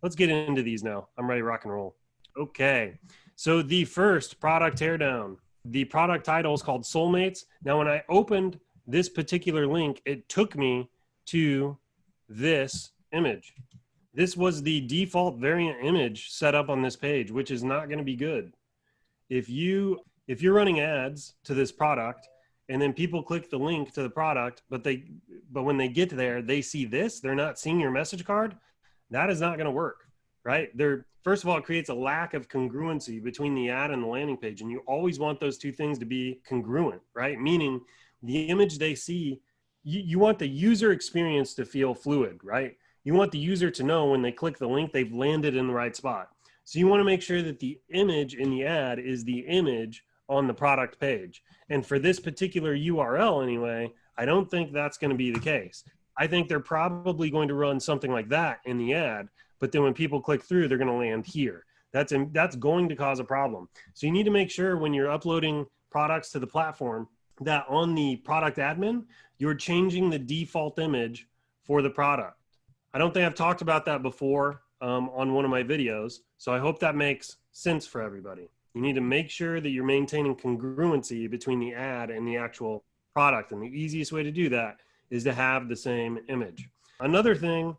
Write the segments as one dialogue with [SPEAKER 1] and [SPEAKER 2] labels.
[SPEAKER 1] let's get into these now. I'm ready to rock and roll. Okay. So the first product teardown, the product title is called Soulmates. Now, when I opened this particular link, it took me to this image. This was the default variant image set up on this page, which is not going to be good. If you're running ads to this product and then people click the link to the product, but when they get there, they see this, they're not seeing your message card, that is not going to work, right? First of all, it creates a lack of congruency between the ad and the landing page. And you always want those two things to be congruent, right? Meaning the image they see, you want the user experience to feel fluid, right? You want the user to know when they click the link, they've landed in the right spot. So you want to make sure that the image in the ad is the image on the product page. And for this particular URL anyway, I don't think that's going to be the case. I think they're probably going to run something like that in the ad, but then when people click through, they're going to land here. That's going to cause a problem. So you need to make sure when you're uploading products to the platform that on the product admin, you're changing the default image for the product. I don't think I've talked about that before on one of my videos, so I hope that makes sense for everybody. You need to make sure that you're maintaining congruency between the ad and the actual product, and the easiest way to do that is to have the same image. Another thing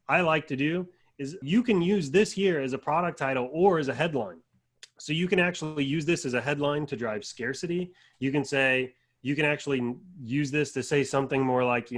[SPEAKER 1] I like to do is you can use this here as a product title or as a headline. So you can actually use this as a headline to drive scarcity. You can actually use this to say something more like,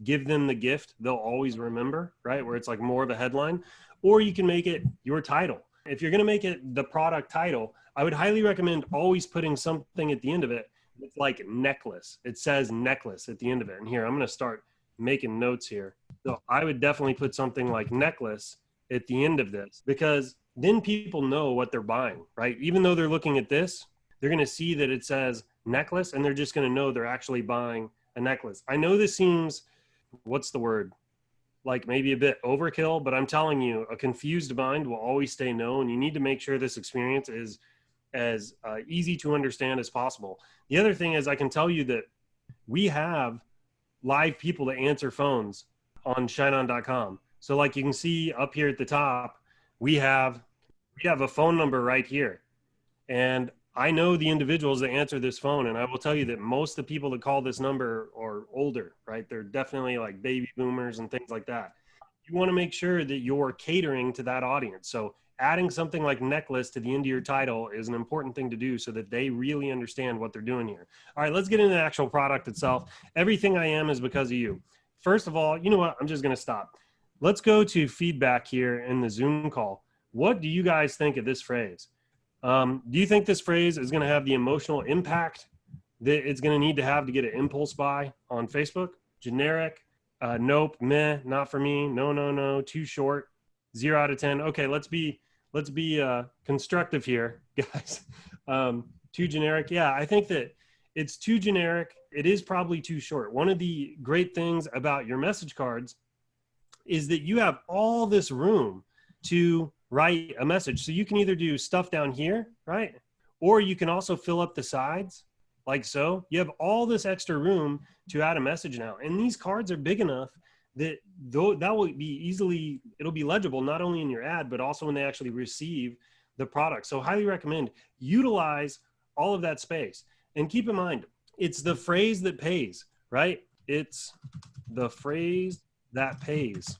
[SPEAKER 1] give them the gift they'll always remember, right? Where it's like more of a headline. Or you can make it your title. If you're going to make it the product title, I would highly recommend always putting something at the end of it. It's like necklace. It says necklace at the end of it. And here, I'm going to start making notes here. So I would definitely put something like necklace at the end of this, because then people know what they're buying, right? Even though they're looking at this, they're going to see that it says necklace, and they're just going to know they're actually buying a necklace. I know this seems, what's the word? Like maybe a bit overkill, but I'm telling you, a confused mind will always stay no, and you need to make sure this experience is as easy to understand as possible. The other thing is, I can tell you that we have live people that answer phones on ShineOn.com. So like you can see up here at the top, we have a phone number right here. And I know the individuals that answer this phone, and I will tell you that most of the people that call this number are older, right? They're definitely like baby boomers and things like that. You want to make sure that you're catering to that audience. So adding something like necklace to the end of your title is an important thing to do so that they really understand what they're doing here. All right, let's get into the actual product itself. Everything I am is because of you. First of all, you know what? I'm just going to stop. Let's go to feedback here in the Zoom call. What do you guys think of this phrase? Do you think this phrase is going to have the emotional impact that it's going to need to have to get an impulse buy on Facebook? Generic, nope, meh, not for me, no, too short, 0 out of 10. Okay, let's be constructive here, guys. Too generic. Yeah, I think that it's too generic. It is probably too short. One of the great things about your message cards is that you have all this room to write a message. So you can either do stuff down here, right? Or you can also fill up the sides like so. You have all this extra room to add a message now. And these cards are big enough that that will be it'll be legible, not only in your ad, but also when they actually receive the product. So highly recommend utilize all of that space. And keep in mind, it's the phrase that pays, right? It's the phrase that pays.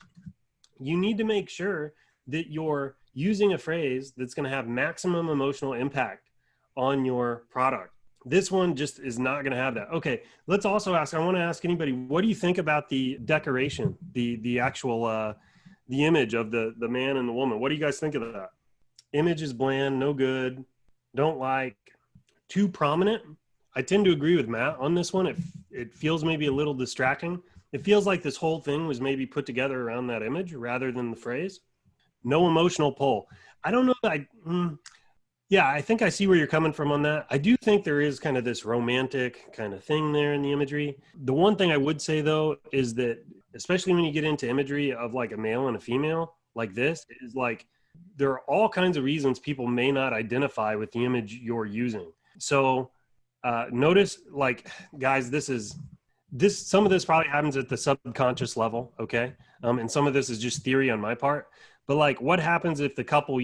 [SPEAKER 1] You need to make sure that you're using a phrase that's going to have maximum emotional impact on your product. This one just is not going to have that. Okay, let's also ask, I want to ask anybody, what do you think about the decoration, the actual, the image of the man and the woman? What do you guys think of that? Image is bland, no good, don't like, too prominent. I tend to agree with Matt on this one. It feels maybe a little distracting. It feels like this whole thing was maybe put together around that image rather than the phrase. No emotional pull. I don't know that yeah, I think I see where you're coming from on that. I do think there is kind of this romantic kind of thing there in the imagery. The one thing I would say though, is that especially when you get into imagery of like a male and a female like this, is like, there are all kinds of reasons people may not identify with the image you're using. So notice, like, guys, some of this probably happens at the subconscious level. Okay. And some of this is just theory on my part. But like, what happens if the couple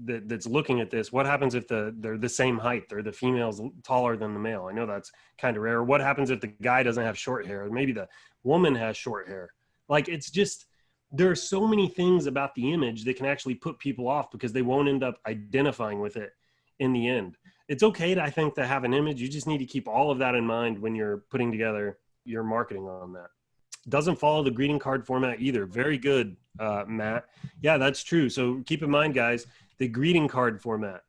[SPEAKER 1] that's looking at this, what happens if they're the same height, or the female's taller than the male? I know that's kind of rare. What happens if the guy doesn't have short hair? Or maybe the woman has short hair. Like, it's just, there are so many things about the image that can actually put people off because they won't end up identifying with it in the end. It's okay to, I think, to have an image. You just need to keep all of that in mind when you're putting together your marketing on that. Doesn't follow the greeting card format either. Very good, Matt. Yeah, that's true. So keep in mind, guys, the greeting card format: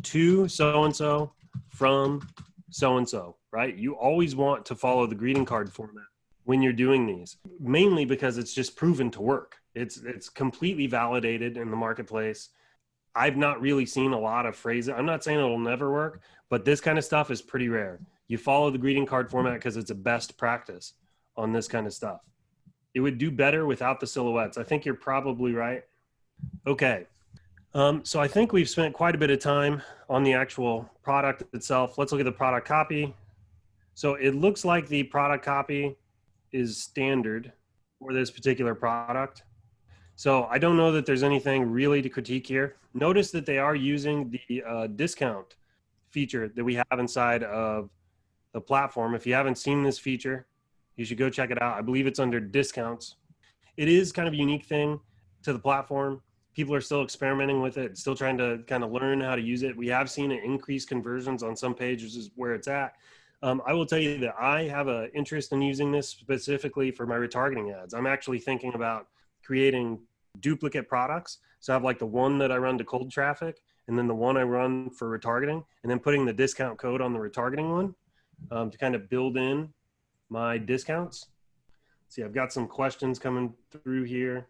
[SPEAKER 1] to so-and-so, from so-and-so, right? You always want to follow the greeting card format when you're doing these, mainly because it's just proven to work. It's completely validated in the marketplace. I've not really seen a lot of phrases. I'm not saying it'll never work, but this kind of stuff is pretty rare. You follow the greeting card format because it's a best practice on this kind of stuff. It would do better without the silhouettes. I think you're probably right. Okay. So I think we've spent quite a bit of time on the actual product itself. Let's look at the product copy. So it looks like the product copy is standard for this particular product. So I don't know that there's anything really to critique here. Notice that they are using the discount feature that we have inside of the platform. If you haven't seen this feature, you should go check it out. I believe it's under discounts. It is kind of a unique thing to the platform. People are still experimenting with it, still trying to kind of learn how to use it. We have seen it increase conversions on some pages is where it's at. I will tell you that I have an interest in using this specifically for my retargeting ads. I'm actually thinking about creating duplicate products. So I have like the one that I run to cold traffic, and then the one I run for retargeting, and then putting the discount code on the retargeting one to kind of build in my discounts. See, I've got some questions coming through here.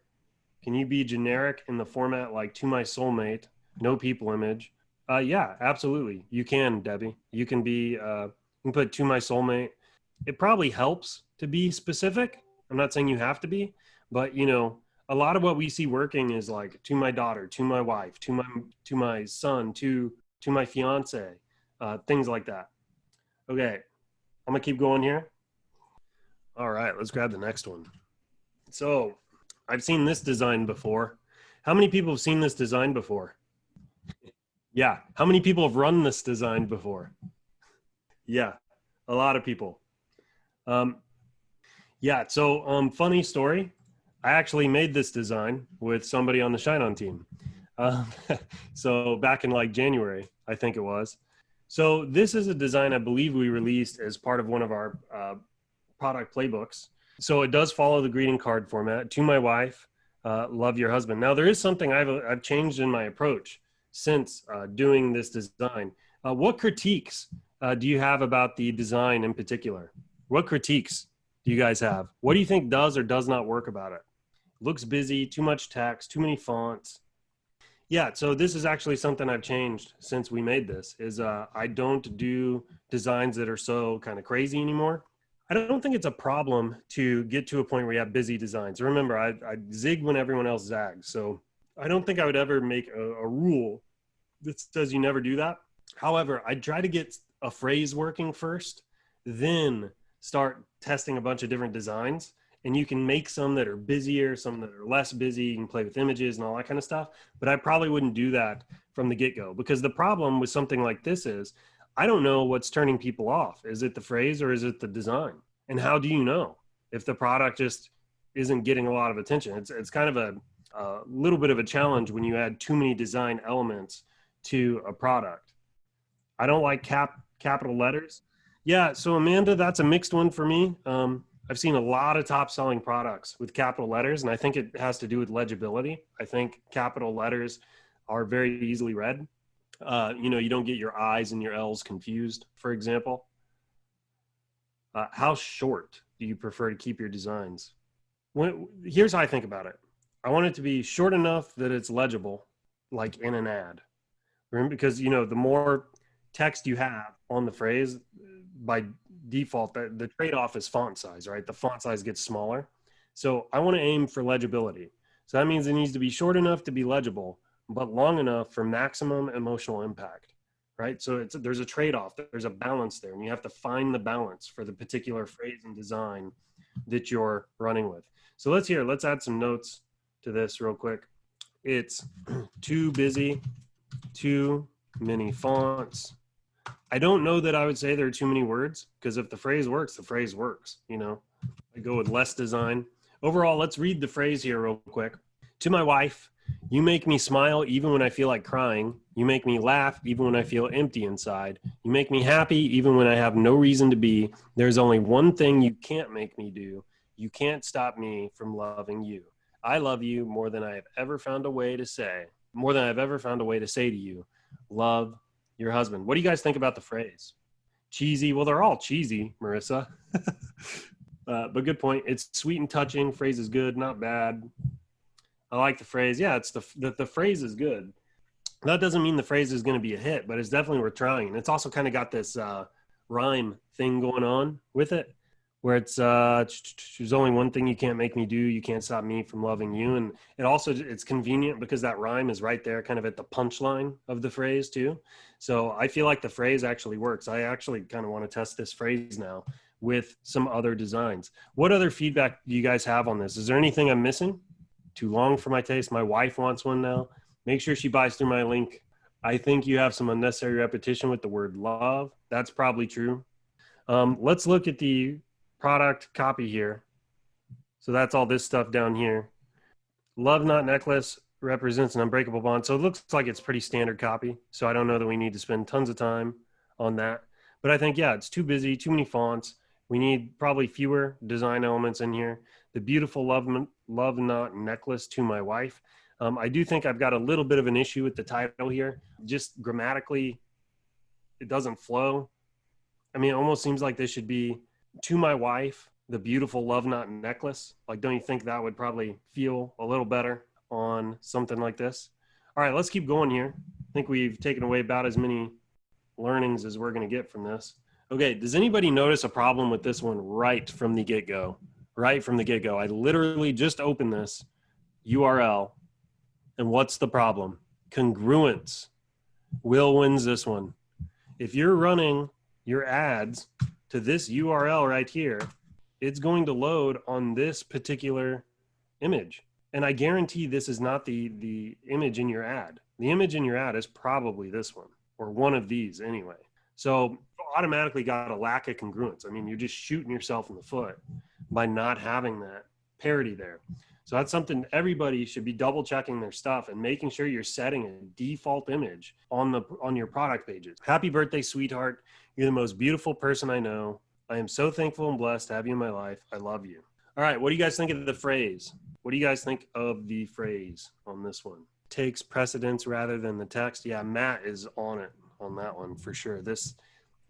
[SPEAKER 1] Can you be generic in the format like to my soulmate, no people image? Yeah, absolutely. You can, Debbie. You can be, you can put to my soulmate. It probably helps to be specific. I'm not saying you have to be, but you know, a lot of what we see working is like to my daughter, to my wife, to my son, to my fiance, things like that. Okay, I'm gonna keep going here. All right, let's grab the next one. So I've seen this design before. How many people have seen this design before? Yeah. How many people have run this design before? Yeah, a lot of people. Yeah, so funny story. I actually made this design with somebody on the ShineOn team. So back in like January, I think it was. So this is a design I believe we released as part of one of our product playbooks. So it does follow the greeting card format. To my wife, love your husband. Now there is something I've changed in my approach since doing this design. What critiques do you have about the design in particular? What critiques do you guys have? What do you think does or does not work about it? Looks busy, too much text, too many fonts. Yeah, so this is actually something I've changed since we made this, is I don't do designs that are so kind of crazy anymore. I don't think it's a problem to get to a point where you have busy designs. Remember, I zig when everyone else zags. So I don't think I would ever make a rule that says you never do that. However, I try to get a phrase working first, then start testing a bunch of different designs. And you can make some that are busier, some that are less busy. You can play with images and all that kind of stuff. But I probably wouldn't do that from the get-go, because the problem with something like this is I don't know what's turning people off. Is it the phrase or is it the design? And how do you know if the product just isn't getting a lot of attention? It's kind of a little bit of a challenge when you add too many design elements to a product. I don't like capital letters. Yeah, so Amanda, that's a mixed one for me. I've seen a lot of top selling products with capital letters, and I think it has to do with legibility. I think capital letters are very easily read. You don't get your I's and your L's confused, for example. How short do you prefer to keep your designs? Here's how I think about it. I want it to be short enough that it's legible, like in an ad. Because, the more text you have on the phrase, by default, the trade-off is font size, right? The font size gets smaller. So I want to aim for legibility. So that means it needs to be short enough to be legible, but long enough for maximum emotional impact, right? So there's a trade-off, there's a balance there, and you have to find the balance for the particular phrase and design that you're running with. So let's add some notes to this real quick. It's too busy, too many fonts. I don't know that I would say there are too many words, because if the phrase works, the phrase works, you know. I go with less design. Overall, let's read the phrase here real quick. To my wife, you make me smile even when I feel like crying. You make me laugh even when I feel empty inside. You make me happy even when I have no reason to be. There's only one thing you can't make me do. You can't stop me from loving you. I love you more than I have ever found a way to say. More than I've ever found a way to say to you. Love your husband. What do you guys think about the phrase? Cheesy? Well, they're all cheesy, Marissa. But good point. It's sweet and touching. Phrase is good, not bad. I like the phrase. Yeah, it's the phrase is good. That doesn't mean the phrase is going to be a hit, but it's definitely worth trying. And it's also kind of got this rhyme thing going on with it, where it's there's only one thing you can't make me do. You can't stop me from loving you. And it's convenient because that rhyme is right there, kind of at the punchline of the phrase too. So I feel like the phrase actually works. I actually kind of want to test this phrase now with some other designs. What other feedback do you guys have on this? Is there anything I'm missing? Too long for my taste. My wife wants one now. Make sure she buys through my link. I think you have some unnecessary repetition with the word love. That's probably true. Let's look at the product copy here. So that's all this stuff down here. Love Knot Necklace represents an unbreakable bond. So it looks like it's pretty standard copy. So I don't know that we need to spend tons of time on that. But I think, yeah, it's too busy, too many fonts. We need probably fewer design elements in here. The beautiful love knot necklace to my wife. I do think I've got a little bit of an issue with the title here. Just grammatically, it doesn't flow. I mean, it almost seems like this should be to my wife, the beautiful love knot necklace. Like, don't you think that would probably feel a little better on something like this? All right, let's keep going here. I think we've taken away about as many learnings as we're going to get from this. Okay, does anybody notice a problem with this one right from the get-go? Right from the get-go. I literally just opened this URL, and what's the problem? Congruence. Will wins this one. If you're running your ads to this URL right here, it's going to load on this particular image. And I guarantee this is not the image in your ad. The image in your ad is probably this one, or one of these anyway. So automatically got a lack of congruence. I mean, you're just shooting yourself in the foot by not having that parity there. So that's something everybody should be double checking their stuff and making sure you're setting a default image on your product pages. Happy birthday, sweetheart. You're the most beautiful person I know. I am so thankful and blessed to have you in my life. I love you. All right. What do you guys think of the phrase? What do you guys think of the phrase on this one? Takes precedence rather than the text. Yeah, Matt is on it on that one for sure.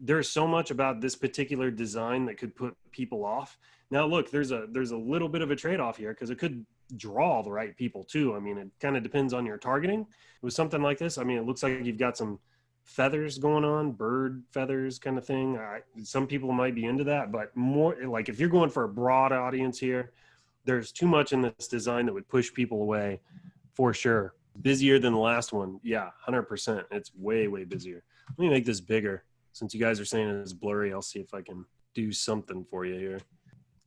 [SPEAKER 1] There's so much about this particular design that could put people off. Now, look, there's a little bit of a trade-off here because it could draw the right people too. I mean, it kind of depends on your targeting. With something like this, I mean, it looks like you've got some feathers going on, bird feathers kind of thing. Some people might be into that, but more like if you're going for a broad audience here, there's too much in this design that would push people away for sure. Busier than the last one. Yeah, 100%. It's way, way busier. Let me make this bigger. Since you guys are saying it's blurry, I'll see if I can do something for you here.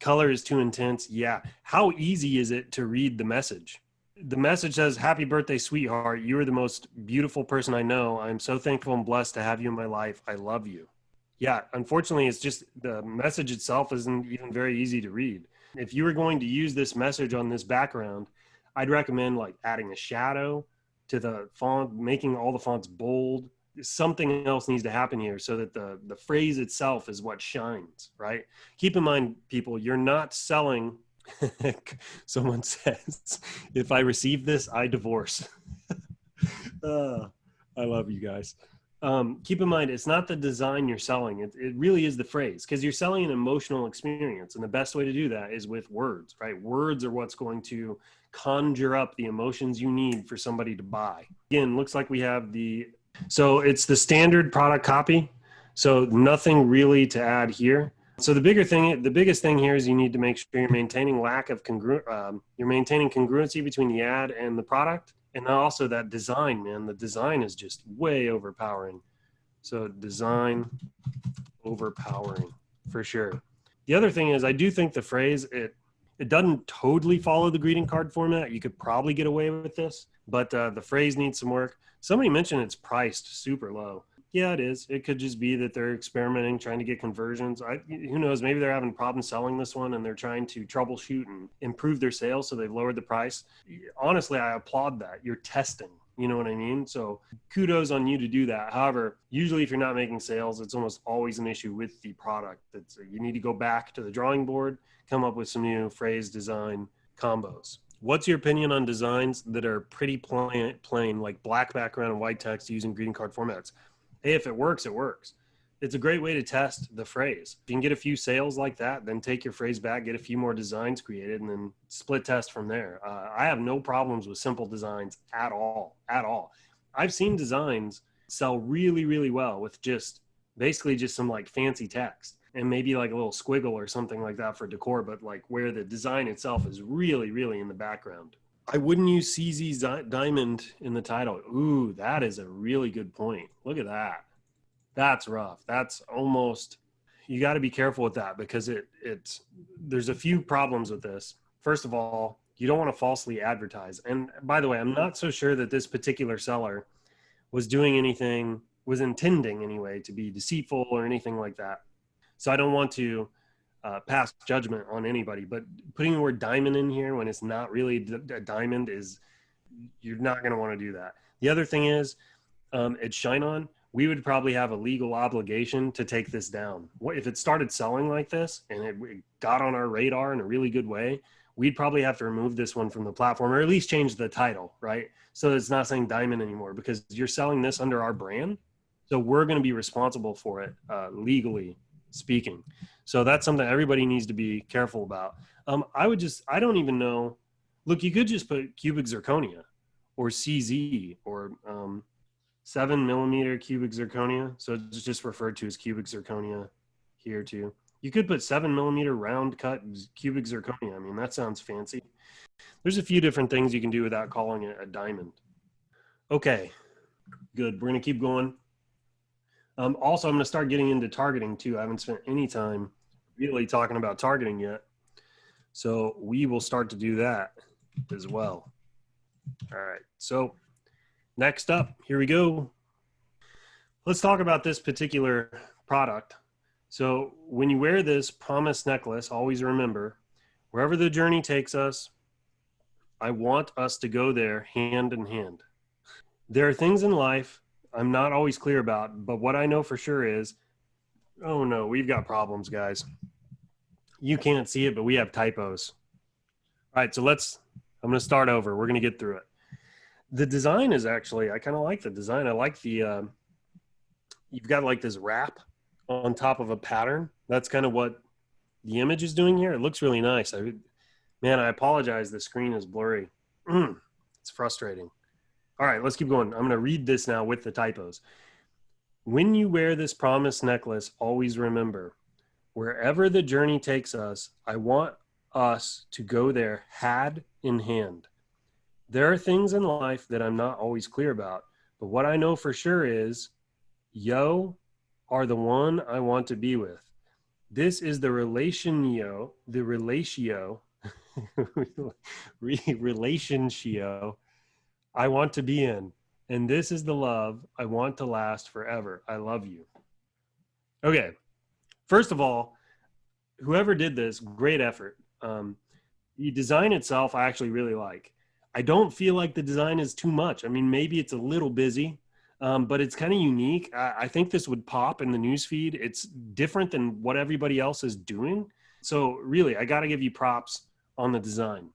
[SPEAKER 1] Color is too intense. Yeah. How easy is it to read the message? The message says, happy birthday, sweetheart. You are the most beautiful person I know. I'm so thankful and blessed to have you in my life. I love you. Yeah. Unfortunately, it's just the message itself isn't even very easy to read. If you were going to use this message on this background, I'd recommend like adding a shadow to the font, making all the fonts bold. Something else needs to happen here so that the phrase itself is what shines, right? Keep in mind, people, you're not selling. Someone says, if I receive this, I divorce. I love you guys. Keep in mind, it's not the design you're selling. It really is the phrase, because you're selling an emotional experience. And the best way to do that is with words, right? Words are what's going to conjure up the emotions you need for somebody to buy. Again, looks like we have so it's the standard product copy. So nothing really to add here. So the biggest thing here is you need to make sure you're maintaining you're maintaining congruency between the ad and the product. And also that design, man, the design is just way overpowering. So design overpowering for sure. The other thing is I do think the phrase, It doesn't totally follow the greeting card format. You could probably get away with this, but the phrase needs some work. Somebody mentioned it's priced super low. Yeah, it is. It could just be that they're experimenting, trying to get conversions. Who knows? Maybe they're having problems selling this one and they're trying to troubleshoot and improve their sales, so they've lowered the price. Honestly, I applaud that. You're testing. You know what I mean? So kudos on you to do that. However, usually if you're not making sales, it's almost always an issue with the product. You need to go back to the drawing board, come up with some new phrase design combos. What's your opinion on designs that are pretty plain, like black background and white text using greeting card formats? Hey, if it works, it works. It's a great way to test the phrase. If you can get a few sales like that, then take your phrase back, get a few more designs created, and then split test from there. I have no problems with simple designs at all. I've seen designs sell really, really well with basically just some like fancy text and maybe like a little squiggle or something like that for decor, but like where the design itself is really, really in the background. I wouldn't use CZ Diamond in the title. Ooh, that is a really good point. Look at that. That's rough. That's almost, you got to be careful with that because there's a few problems with this. First of all, you don't want to falsely advertise. And by the way, I'm not so sure that this particular seller was intending anyway to be deceitful or anything like that. So I don't want to pass judgment on anybody, but putting the word diamond in here when it's not really a diamond you're not going to want to do that. The other thing is at ShineOn, we would probably have a legal obligation to take this down. If it started selling like this and it got on our radar in a really good way, we'd probably have to remove this one from the platform or at least change the title, right? So it's not saying diamond anymore because you're selling this under our brand. So we're going to be responsible for it legally speaking. So that's something everybody needs to be careful about. I don't even know. Look, you could just put cubic zirconia or CZ or 7mm cubic zirconia. So it's just referred to as cubic zirconia here too. You could put 7mm round cut cubic zirconia. I mean, that sounds fancy. There's a few different things you can do without calling it a diamond. Okay, good. We're going to keep going. Also, I'm going to start getting into targeting too. I haven't spent any time really talking about targeting yet. So we will start to do that as well. All right. So next up, here we go. Let's talk about this particular product. So when you wear this promise necklace, always remember, wherever the journey takes us, I want us to go there hand in hand. There are things in life I'm not always clear about, but what I know for sure is, oh no, we've got problems, guys. You can't see it, but we have typos. All right, so I'm going to start over. We're going to get through it. The design is actually, I kind of like the design. I like the, you've got like this wrap on top of a pattern. That's kind of what the image is doing here. It looks really nice. Man, I apologize. The screen is blurry. It's frustrating. All right, let's keep going. I'm going to read this now with the typos. When you wear this promise necklace, always remember, wherever the journey takes us, I want us to go there hand in hand. There are things in life that I'm not always clear about, but what I know for sure is, yo are the one I want to be with. This is the relatio I want to be in. And this is the love I want to last forever. I love you. Okay. First of all, whoever did this, great effort. The design itself, I actually really like. I don't feel like the design is too much. I mean, maybe it's a little busy, but it's kind of unique. I think this would pop in the newsfeed. It's different than what everybody else is doing. So really, I got to give you props on the design.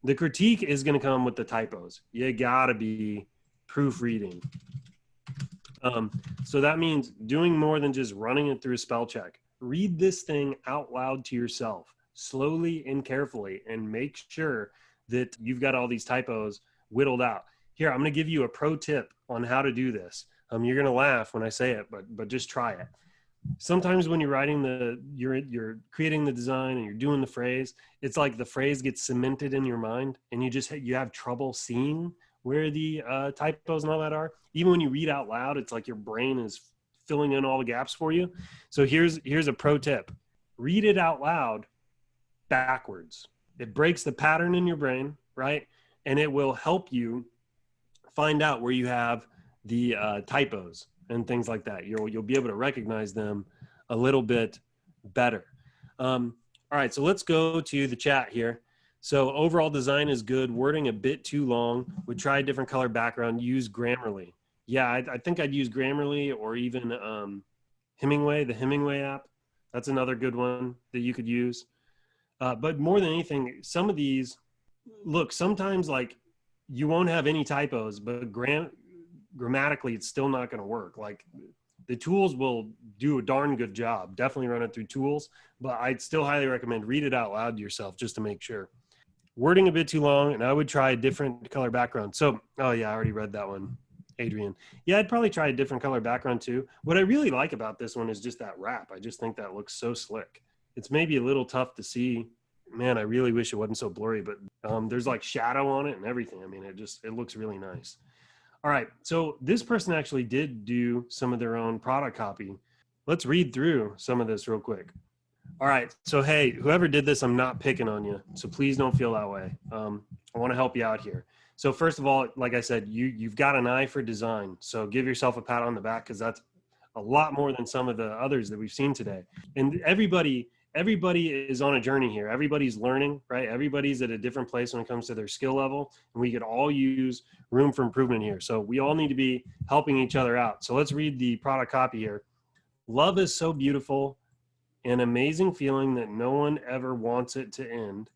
[SPEAKER 1] The critique is going to come with the typos. You got to be proofreading. So that means doing more than just running it through a spell check. Read this thing out loud to yourself, slowly and carefully, and make sure that you've got all these typos whittled out. Here, I'm going to give you a pro tip on how to do this. You're going to laugh when I say it, but just try it. Sometimes when you're writing you're creating the design and you're doing the phrase, it's like the phrase gets cemented in your mind and you have trouble seeing where the typos and all that are. Even when you read out loud, it's like your brain is filling in all the gaps for you. So here's a pro tip. Read it out loud backwards. It breaks the pattern in your brain, right? And it will help you find out where you have the typos and things like that. You'll be able to recognize them a little bit better. All right, so let's go to the chat here. So overall design is good. Wording a bit too long. Would try a different color background. Use Grammarly. Yeah, I think I'd use Grammarly or even Hemingway, the Hemingway app. That's another good one that you could use. But more than anything, some of these, look, sometimes like you won't have any typos, but grammatically it's still not going to work. Like the tools will do a darn good job. Definitely run it through tools, but I'd still highly recommend read it out loud to yourself just to make sure. Wording a bit too long, and I would try a different color background. So, oh yeah, I already read that one, Adrian. Yeah, I'd probably try a different color background too. What I really like about this one is just that wrap. I just think that looks so slick. It's maybe a little tough to see. Man, I really wish it wasn't so blurry, but there's like shadow on it and everything. I mean, it looks really nice. All right, so this person actually did do some of their own product copy. Let's read through some of this real quick. All right, so hey, whoever did this, I'm not picking on you, so please don't feel that way. I want to help you out here. So first of all, like I said, you've got an eye for design, so give yourself a pat on the back because that's a lot more than some of the others that we've seen today. And everybody is on a journey here. Everybody's learning, right? Everybody's at a different place when it comes to their skill level, and we could all use room for improvement here. So we all need to be helping each other out. So let's read the product copy here. Love is so beautiful, an amazing feeling that no one ever wants it to end.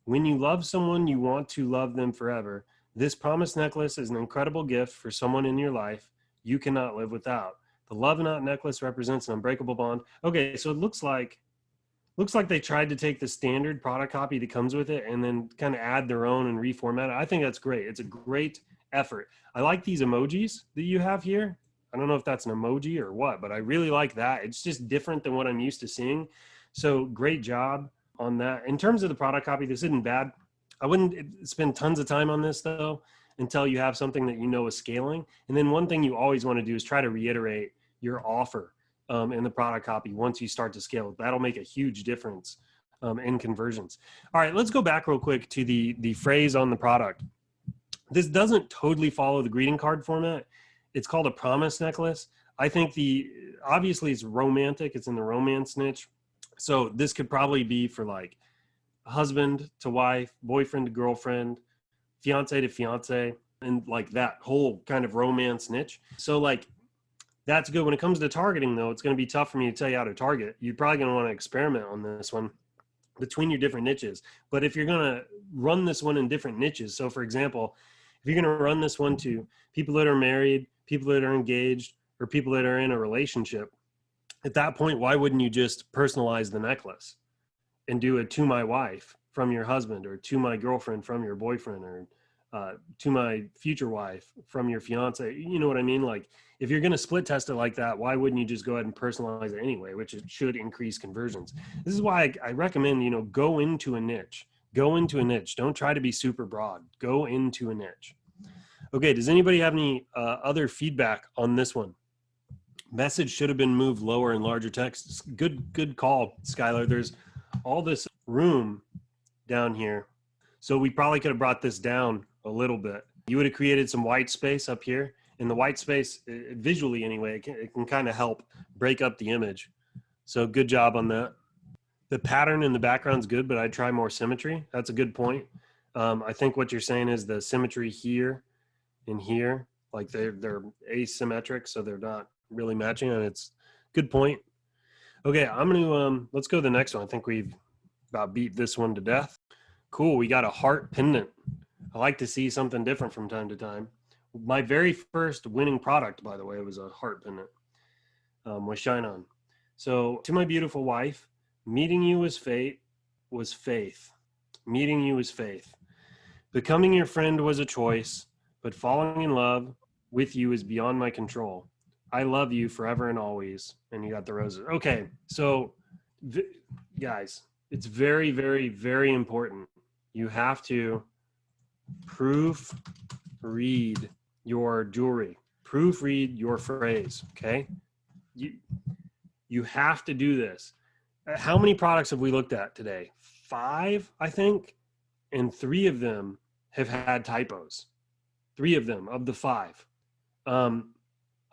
[SPEAKER 1] When you love someone, you want to love them forever. This promise necklace is an incredible gift for someone in your life you cannot live without. The love knot necklace represents an unbreakable bond. Okay, so it looks like they tried to take the standard product copy that comes with it and then kind of add their own and reformat it. I think that's great. It's a great effort. I like these emojis that you have here. I don't know if that's an emoji or what, but I really like that. It's just different than what I'm used to seeing. So great job on that. In terms of the product copy, this isn't bad. I wouldn't spend tons of time on this though until you have something that you know is scaling. And then one thing you always want to do is try to reiterate your offer in the product copy once you start to scale. That'll make a huge difference in conversions. All right, let's go back real quick to the phrase on the product. This doesn't totally follow the greeting card format. It's called a promise necklace. I think obviously it's romantic. It's in the romance niche. So this could probably be for like husband to wife, boyfriend to girlfriend, fiance to fiance, and like that whole kind of romance niche. So like that's good. When it comes to targeting though, it's going to be tough for me to tell you how to target. You're probably going to want to experiment on this one between your different niches. But if you're going to run this one in different niches, so for example, if you're going to run this one to people that are married, people that are engaged, or people that are in a relationship, at that point, why wouldn't you just personalize the necklace and do it to my wife from your husband, or to my girlfriend from your boyfriend, or to my future wife from your fiance? You know what I mean? Like if you're going to split test it like that, why wouldn't you just go ahead and personalize it anyway, which it should increase conversions. This is why I recommend, go into a niche. Go into a niche. Don't try to be super broad. Go into a niche. Okay, does anybody have any other feedback on this one? Message should have been moved lower in larger text. Good call, Skylar. There's all this room down here. So we probably could have brought this down a little bit. You would have created some white space up here. And the white space, visually anyway, it can kind of help break up the image. So good job on that. The pattern in the background's good, but I'd try more symmetry. That's a good point. I think what you're saying is the symmetry here and here, like they're asymmetric, so they're not really matching, and it's good point. Okay, I'm gonna let's go to the next one. I think we've about beat this one to death. Cool, we got a heart pendant. I like to see something different from time to time. My very first winning product, by the way, was a heart pendant with ShineOn. So to my beautiful wife, meeting you was faith. Meeting you was faith. Becoming your friend was a choice, but falling in love with you is beyond my control. I love you forever and always. And you got the roses. Okay, so guys, it's very, very, very important. You have to proofread your jewelry. Proofread your phrase, okay? You have to do this. How many products have we looked at today? 5, I think. and 3 of them have had typos. 3 of them of the 5.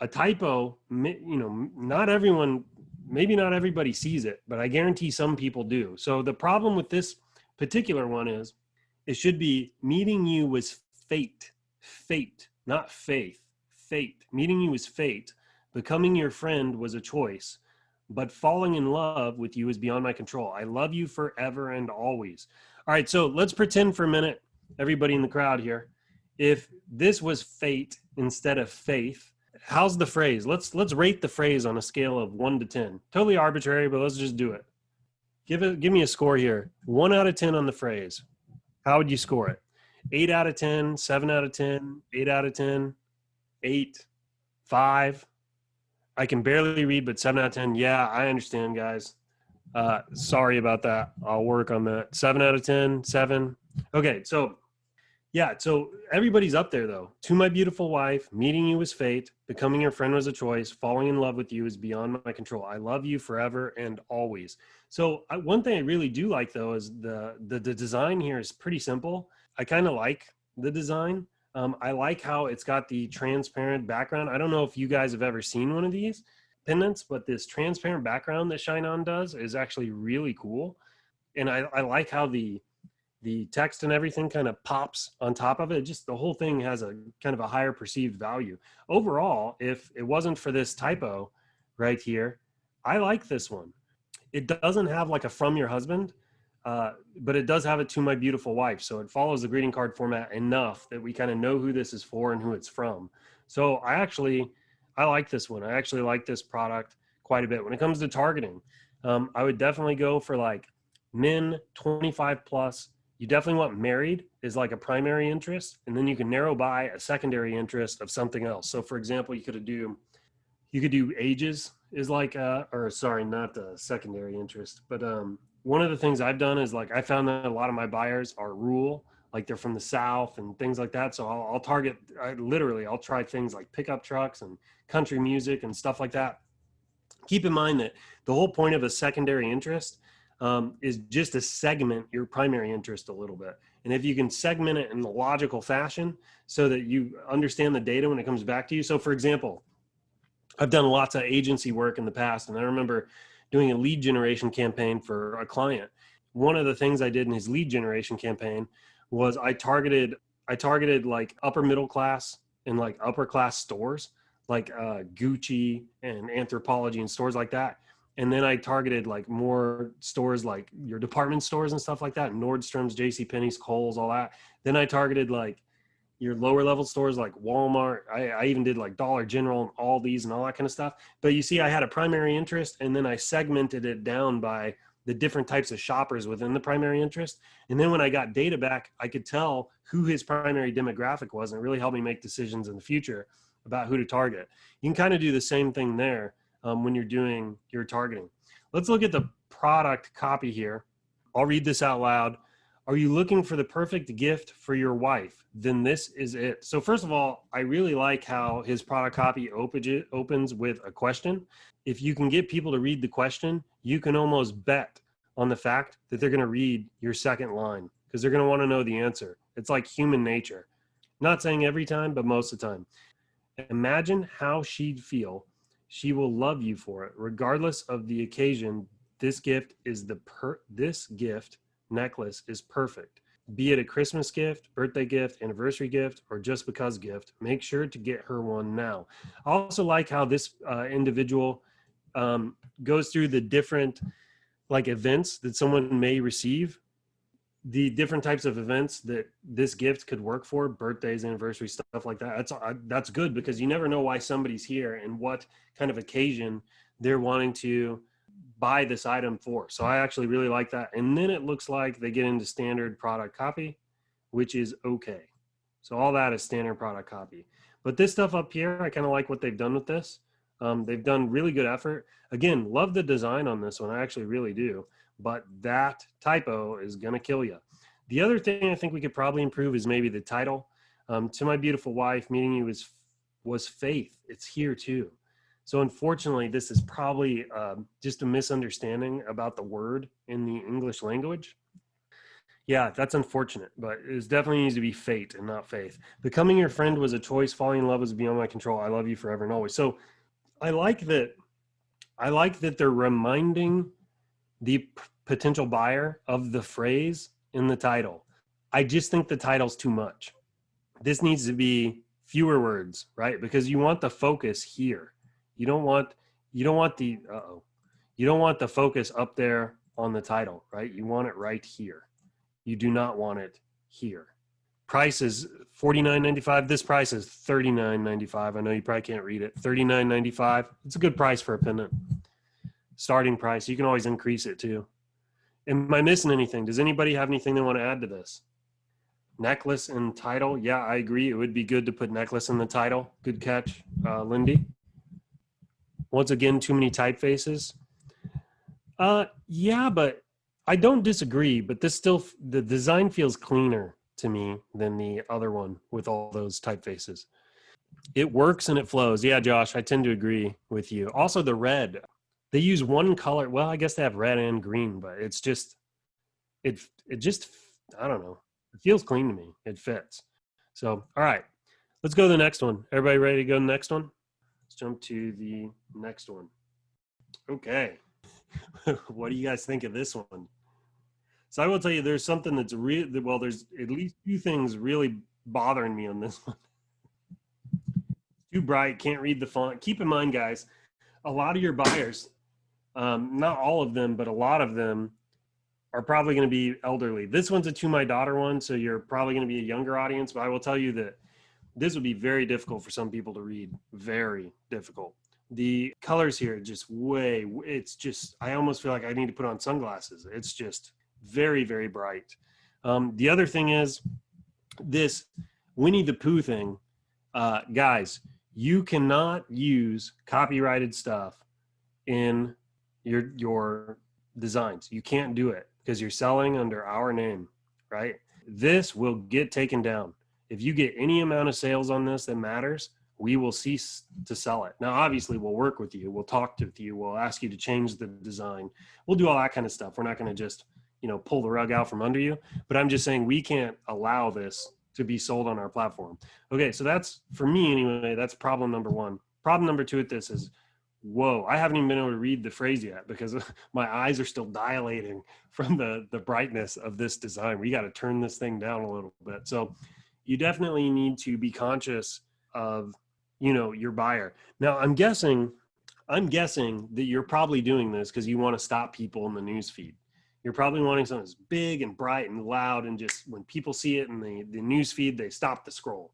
[SPEAKER 1] A typo, not everyone, maybe not everybody sees it, but I guarantee some people do. So the problem with this particular one is it should be meeting you was fate, not faith, fate. Meeting you was fate. Becoming your friend was a choice, but falling in love with you is beyond my control. I love you forever and always. All right, so let's pretend for a minute, everybody in the crowd here, if this was fate instead of faith. How's the phrase? Let's rate the phrase on a scale of 1 to 10. Totally arbitrary, but let's just do it. Give me a score here. 1 out of 10 on the phrase. How would you score it? 8 out of 10, 7 out of 10, 8 out of 10, 8, 5. I can barely read, but 7 out of 10. Yeah, I understand, guys. Sorry about that. I'll work on that. 7 out of 10, 7. Okay, so yeah, so everybody's up there though. To my beautiful wife, meeting you was fate, becoming your friend was a choice, falling in love with you is beyond my control. I love you forever and always. So one thing I really do like though is the design here is pretty simple. I kind of like the design. I like how it's got the transparent background. I don't know if you guys have ever seen one of these pendants, but this transparent background that ShineOn does is actually really cool. And I like how the text and everything kind of pops on top of it. Just the whole thing has a kind of a higher perceived value. Overall, if it wasn't for this typo right here, I like this one. It doesn't have like a from your husband, but it does have a to my beautiful wife. So it follows the greeting card format enough that we kind of know who this is for and who it's from. So I like this one. I actually like this product quite a bit. When it comes to targeting, I would definitely go for like men 25 plus. You definitely want married is like a primary interest, and then you can narrow by a secondary interest of something else. So for example, you could do ages is like, or sorry, not a secondary interest, but one of the things I've done is like, I found that a lot of my buyers are rural, like they're from the South and things like that. So I'll target, I'll try things like pickup trucks and country music and stuff like that. Keep in mind that the whole point of a secondary interest is just to segment your primary interest a little bit. And if you can segment it in a logical fashion so that you understand the data when it comes back to you. So for example, I've done lots of agency work in the past, and I remember doing a lead generation campaign for a client. One of the things I did in his lead generation campaign was I targeted like upper middle class and like upper class stores, like Gucci and Anthropologie and stores like that. And then I targeted like more stores like your department stores and stuff like that, Nordstrom's, JCPenney's, Kohl's, all that. Then I targeted like your lower level stores like Walmart. I even did like Dollar General and Aldi's and all that kind of stuff. But you see, I had a primary interest, and then I segmented it down by the different types of shoppers within the primary interest. And then when I got data back, I could tell who his primary demographic was, and it really helped me make decisions in the future about who to target. You can kind of do the same thing there when you're doing your targeting. Let's look at the product copy here. I'll read this out loud. Are you looking for the perfect gift for your wife? Then this is it. So first of all, I really like how his product copy opens with a question. If you can get people to read the question, you can almost bet on the fact that they're going to read your second line because they're going to want to know the answer. It's like human nature. Not saying every time, but most of the time. Imagine how she'd feel. She will love you for it, regardless of the occasion. This gift necklace is perfect. Be it a Christmas gift, birthday gift, anniversary gift, or just because gift, make sure to get her one now. I also like how this individual goes through the different like events that someone may receive, the different types of events that this gift could work for, birthdays, anniversaries, stuff like that. That's good because you never know why somebody's here and what kind of occasion they're wanting to buy this item for. So I actually really like that. And then it looks like they get into standard product copy, which is okay. So all that is standard product copy. But this stuff up here, I kind of like what they've done with this. They've done really good effort. Again, love the design on this one. I actually really do. But that typo is going to kill you. The other thing I think we could probably improve is maybe the title. To my beautiful wife, meeting you was faith. It's here too. So unfortunately, this is probably just a misunderstanding about the word in the English language. Yeah, that's unfortunate, but it definitely needs to be fate and not faith. Becoming your friend was a choice. Falling in love was beyond my control. I love you forever and always. So I like that. I like that they're reminding the potential buyer of the phrase in the title. I just think the title's too much. This needs to be fewer words, right? Because you want the focus here. You don't want the you don't want the focus up there on the title, right? You want it right here. You do not want it here. Price is $49.95. This price is $39.95. I know you probably can't read it. $39.95. It's a good price for a pendant. Starting price. You can always increase it too. Am I missing anything? Does anybody have anything they want to add to this? Necklace and title. Yeah, I agree. It would be good to put necklace in the title. Good catch, Lindy. Once again, too many typefaces. Yeah, but I don't disagree, but this still, the design feels cleaner to me than the other one with all those typefaces. It works and it flows. Yeah, Josh, I tend to agree with you. Also the red, they use one color. Well, I guess they have red and green, but it's just, it just, I don't know. It feels clean to me. It fits. So, all right, let's go to the next one. Everybody ready to go to the next one? Let's jump to the next one. Okay. What do you guys think of this one? So I will tell you, there's something that's well, there's at least two things really bothering me on this one. Too bright, can't read the font. Keep in mind, guys, a lot of your buyers, not all of them, but a lot of them are probably going to be elderly. This one's a To My Daughter one, so you're probably going to be a younger audience, but I will tell you that this would be very difficult for some people to read. Very difficult. The colors here just it's just, I almost feel like I need to put on sunglasses. It's just very, very bright. The other thing is this Winnie the Pooh thing. Guys, you cannot use copyrighted stuff in your designs. You can't do it because you're selling under our name, right? This will get taken down. If you get any amount of sales on this that matters, we will cease to sell it. Now, obviously, we'll work with you. We'll talk with you. We'll ask you to change the design. We'll do all that kind of stuff. We're not going to just, pull the rug out from under you. But I'm just saying we can't allow this to be sold on our platform. Okay, so that's, for me anyway, that's problem number one. Problem number two with this is, whoa, I haven't even been able to read the phrase yet because my eyes are still dilating from the brightness of this design. We got to turn this thing down a little bit. So you definitely need to be conscious of, your buyer. Now, I'm guessing that you're probably doing this because you want to stop people in the news feed. You're probably wanting something that's big and bright and loud, and just when people see it in the news feed, they stop the scroll.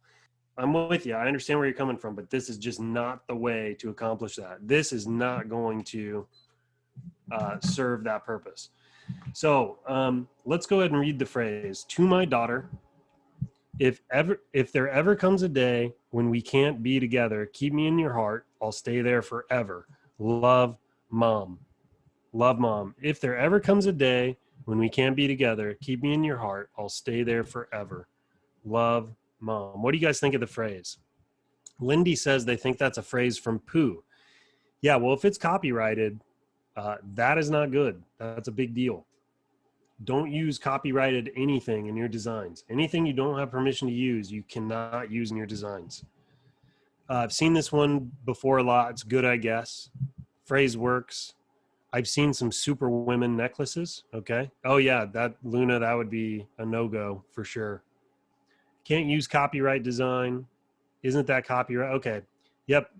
[SPEAKER 1] I'm with you. I understand where you're coming from, but this is just not the way to accomplish that. This is not going to serve that purpose. So let's go ahead and read the phrase. To my daughter, if there ever comes a day when we can't be together, keep me in your heart. I'll stay there forever. Love, Mom. Love, Mom. If there ever comes a day when we can't be together, keep me in your heart. I'll stay there forever. Love, Mom. What do you guys think of the phrase? Lindy says they think that's a phrase from Pooh. Yeah, well, if it's copyrighted, that is not good. That's a big deal. Don't use copyrighted anything in your designs. Anything you don't have permission to use, you cannot use in your designs. I've seen this one before a lot. It's good, I guess. Phrase works. I've seen some super women necklaces. Okay. Oh yeah, Luna, that would be a no-go for sure. Can't use copyright design. Isn't that copyright? Okay. Yep.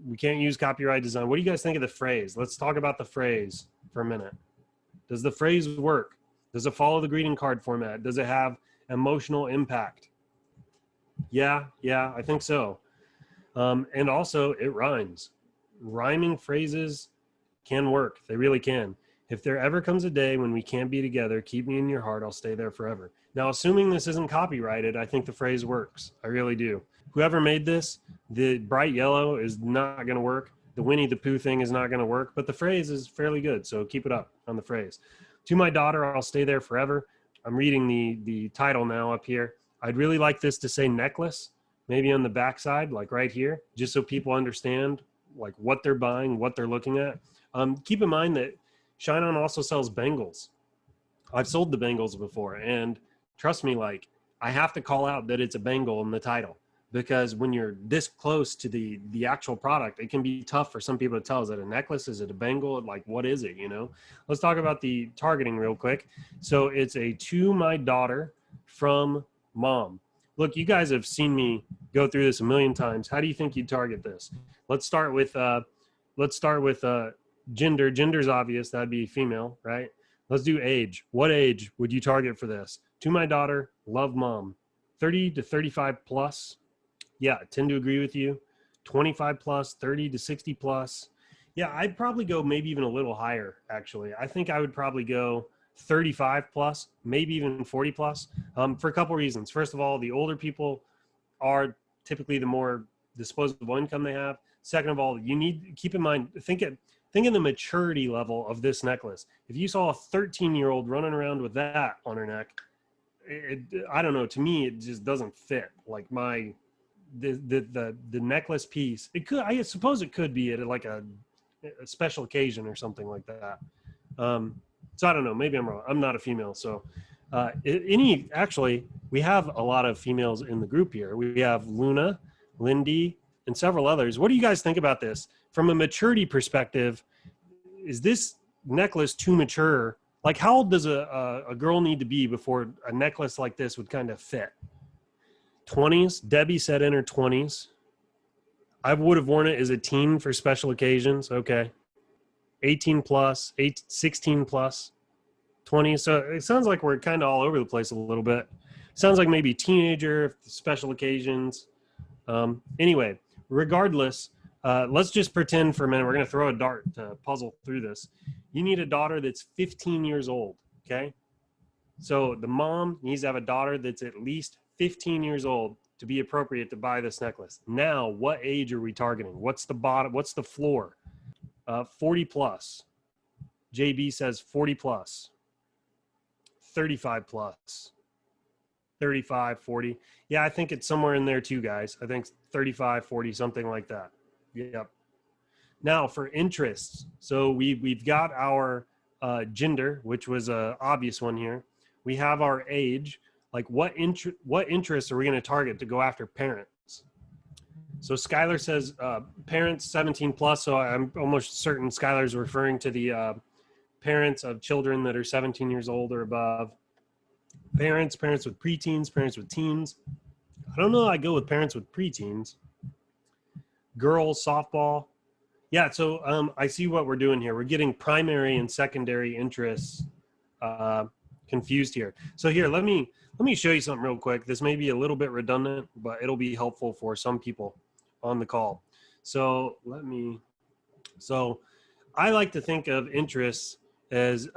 [SPEAKER 1] We can't use copyright design. What do you guys think of the phrase? Let's talk about the phrase for a minute. Does the phrase work? Does it follow the greeting card format? Does it have emotional impact? Yeah, I think so. And also it rhymes. Rhyming phrases can work. They really can. If there ever comes a day when we can't be together, keep me in your heart. I'll stay there forever. Now, assuming this isn't copyrighted, I think the phrase works. I really do. Whoever made this, the bright yellow is not going to work. The Winnie the Pooh thing is not going to work, but the phrase is fairly good. So keep it up on the phrase. To my daughter, I'll stay there forever. I'm reading the title now up here. I'd really like this to say necklace, maybe on the backside, like right here, just so people understand like what they're buying, what they're looking at. Keep in mind that ShineOn also sells bangles. I've sold the bangles before, and trust me, like, I have to call out that it's a bangle in the title, because when you're this close to the actual product, it can be tough for some people to tell. Is it a necklace? Is it a bangle? Like, what is it? You know, let's talk about the targeting real quick. So it's a to my daughter from mom. Look, you guys have seen me go through this a million times. How do you think you'd target this? Let's start with gender. Gender's obvious. That'd be female, right? Let's do age. What age would you target for this? To my daughter, love mom. 30 to 35 plus. Yeah, I tend to agree with you. 25 plus, 30 to 60 plus. Yeah, I'd probably go maybe even a little higher, actually. I think I would probably go 35 plus, maybe even 40 plus, for a couple reasons. First of all, the older people are typically the more disposable income they have. Second of all, you need, keep in mind, think in the maturity level of this necklace. If you saw a 13-year-old running around with that on her neck, I don't know, to me, it just doesn't fit. Like the necklace piece, it could, I suppose it could be at like a special occasion or something like that. So I don't know, maybe I'm wrong. I'm not a female. So actually, we have a lot of females in the group here. We have Luna, Lindy, and several others. What do you guys think about this? From a maturity perspective, is this necklace too mature? Like, how old does a girl need to be before a necklace like this would kind of fit? 20s. Debbie said in her 20s. I would have worn it as a teen for special occasions. Okay. 18 plus, 16 plus, 20. So it sounds like we're kind of all over the place a little bit. Sounds like maybe teenager, special occasions. Anyway, regardless, let's just pretend for a minute. We're going to throw a dart to puzzle through this. You need a daughter that's 15 years old, okay? So the mom needs to have a daughter that's at least 15 years old to be appropriate to buy this necklace. Now, what age are we targeting? What's the bottom? What's the floor? 40 plus. JB says 40 plus. 35 plus. 35, 40. Yeah, I think it's somewhere in there too, guys. I think 35, 40, something like that. Yep. Now for interests. So we've got our gender, which was a obvious one here. We have our age. Like what interests are we going to target to go after parents? So Skylar says parents 17 plus. So I'm almost certain Skylar's referring to the parents of children that are 17 years old or above. Parents with preteens, parents with teens. I don't know. I go with parents with preteens. Girls, softball. Yeah, so I see what we're doing here. We're getting primary and secondary interests confused here. So here, let me show you something real quick. This may be a little bit redundant, but it'll be helpful for some people on the call. So I like to think of interests as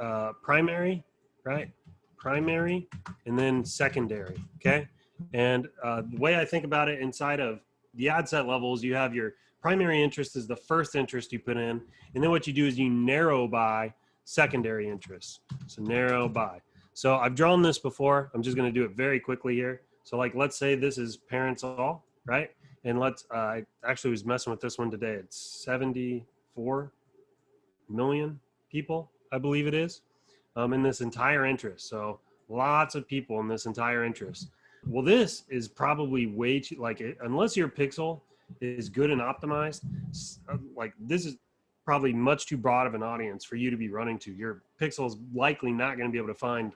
[SPEAKER 1] primary, right? Primary and then secondary, okay? And the way I think about it inside of the ad set levels, you have your primary interest is the first interest you put in, and then what you do is you narrow by secondary interests. So narrow by. So I've drawn this before. I'm just going to do it very quickly here. So like, let's say this is parents all, right? And I actually was messing with this one today. It's 74 million people, I believe it is, in this entire interest. So lots of people in this entire interest. Well, this is probably way too, unless your pixel is good and optimized, like this is probably much too broad of an audience for you to be running to. Your pixel is likely not going to be able to find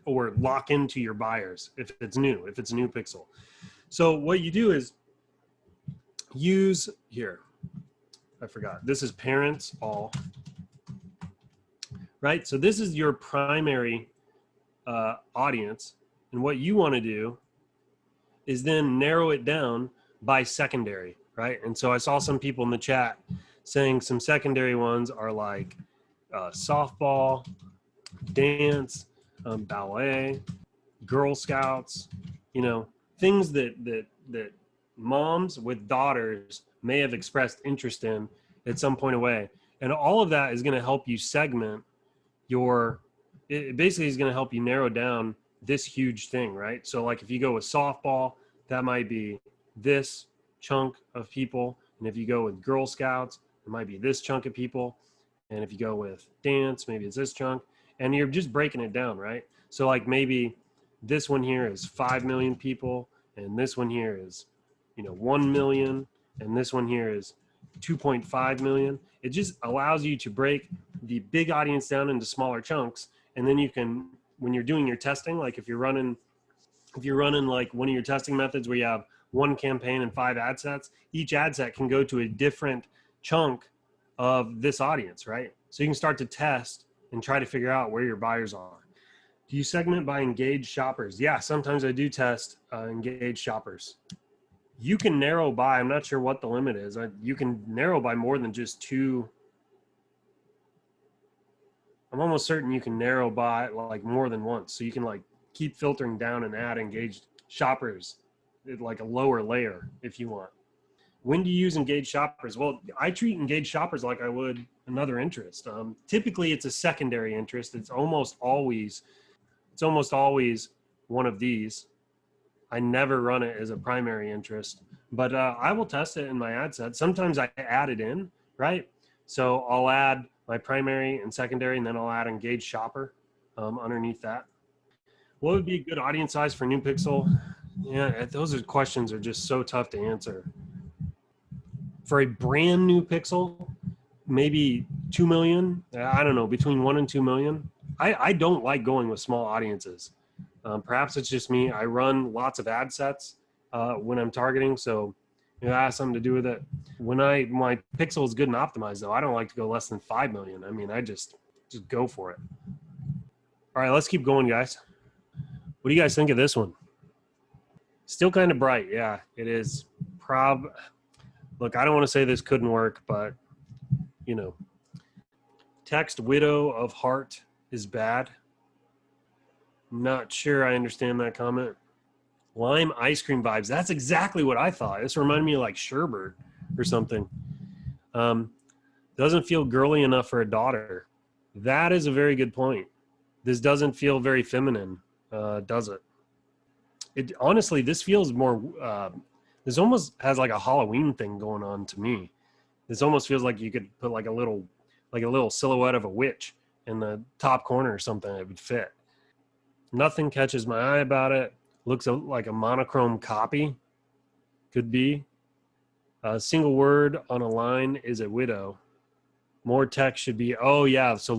[SPEAKER 1] or lock into your buyers if it's a new pixel. So what you do is use here. I forgot. This is parents all, right? So this is your primary audience. And what you want to do is then narrow it down by secondary, right? And so I saw some people in the chat saying some secondary ones are like softball, dance, ballet, Girl Scouts, things that moms with daughters may have expressed interest in at some point away. And all of that is going to help you segment it basically is going to help you narrow down this huge thing, right? So like if you go with softball, that might be this chunk of people. And if you go with Girl Scouts, it might be this chunk of people. And if you go with dance, maybe it's this chunk. and you're just breaking it down, right? So like maybe this one here is 5 million people, and this one here is, 1 million, and this one here is 2.5 million. It just allows you to break the big audience down into smaller chunks. And then you can, when you're doing your testing, like if you're running like one of your testing methods where you have one campaign and 5 ad sets, each ad set can go to a different chunk of this audience, right? So you can start to test and try to figure out where your buyers are. Do you segment by engaged shoppers? Yeah, sometimes I do test engaged shoppers. You can narrow by, I'm not sure what the limit is. You can narrow by more than just 2. I'm almost certain you can narrow by like more than once. So you can like keep filtering down and add engaged shoppers, like a lower layer if you want. When do you use engaged shoppers? Well, I treat engaged shoppers like I would another interest. Typically it's a secondary interest. It's almost always one of these. I never run it as a primary interest, but I will test it in my ad set. Sometimes I add it in, right? So I'll add my primary and secondary, and then I'll add engaged shopper underneath that. What would be a good audience size for new pixel? Yeah, those questions are just so tough to answer. For a brand new pixel, maybe 2 million. I don't know, between 1 and 2 million. I don't like going with small audiences. Perhaps it's just me. I run lots of ad sets when I'm targeting, so that has something to do with it. When my pixel is good and optimized, though, I don't like to go less than 5 million. I mean, I just go for it. All right, let's keep going, guys. What do you guys think of this one? Still kind of bright. Yeah, it is. Look, I don't want to say this couldn't work, but, text widow of heart is bad. Not sure I understand that comment. Lime ice cream vibes. That's exactly what I thought. This reminded me of like sherbet or something. Doesn't feel girly enough for a daughter. That is a very good point. This doesn't feel very feminine, does it? Honestly, this feels more, this almost has like a Halloween thing going on to me. This almost feels like you could put like a little silhouette of a witch in the top corner or something. It would fit. Nothing catches my eye about it. Looks like a monochrome copy. Could be. A single word on a line is a widow. More text should be, oh yeah, so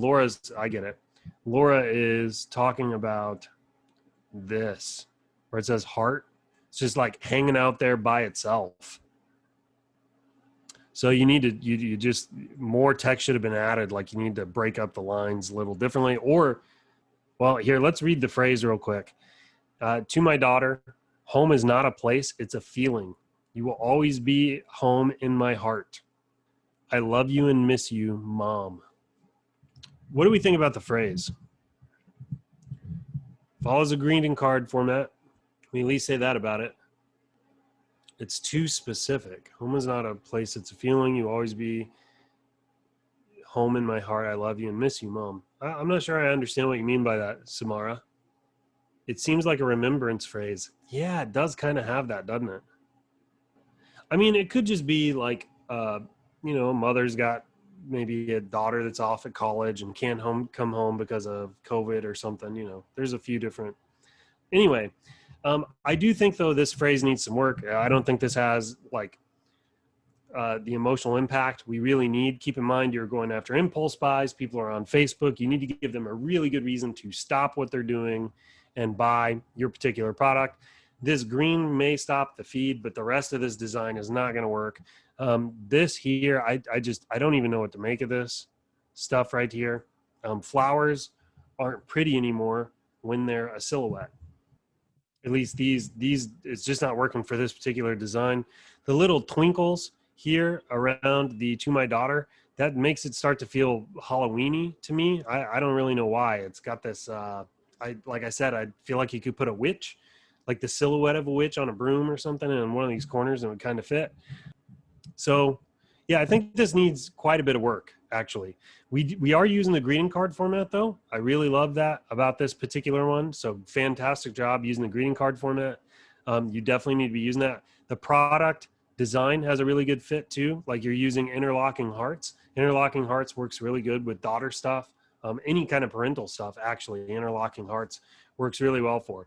[SPEAKER 1] I get it. Laura is talking about this, where it says heart. It's just like hanging out there by itself. So you need to, you just, more text should have been added. Like you need to break up the lines a little differently. Or, well, here, let's read the phrase real quick. To my daughter, home is not a place, it's a feeling. You will always be home in my heart. I love you and miss you, Mom. What do we think about the phrase? Follows a greeting card format. We at least say that about it. It's too specific. Home is not a place, it's a feeling. You will always be home in my heart. I love you and miss you, Mom. I'm not sure I understand what you mean by that, Samara. It seems like a remembrance phrase. Yeah, it does kind of have that, doesn't it? I mean, it could just be like, a mother's got maybe a daughter that's off at college and can't come home because of COVID or something. There's a few different. Anyway, I do think, though, this phrase needs some work. I don't think this has like the emotional impact we really need. Keep in mind, you're going after impulse buys. People are on Facebook. You need to give them a really good reason to stop what they're doing and buy your particular product. This green may stop the feed, but the rest of this design is not going to work. This here, I don't even know what to make of this stuff right here. Flowers aren't pretty anymore when they're a silhouette. At least these, it's just not working for this particular design. The little twinkles here around the To My Daughter, that makes it start to feel Halloween-y to me. I don't really know why. It's got this, like I said, I feel like you could put a witch, like the silhouette of a witch on a broom or something in one of these corners, and it would kind of fit. So yeah, I think this needs quite a bit of work, actually. We are using the greeting card format, though. I really love that about this particular one. So fantastic job using the greeting card format. You definitely need to be using that. The product design has a really good fit too. Like you're using Interlocking Hearts. Interlocking Hearts works really good with daughter stuff. any kind of parental stuff, actually. Interlocking Hearts works really well for.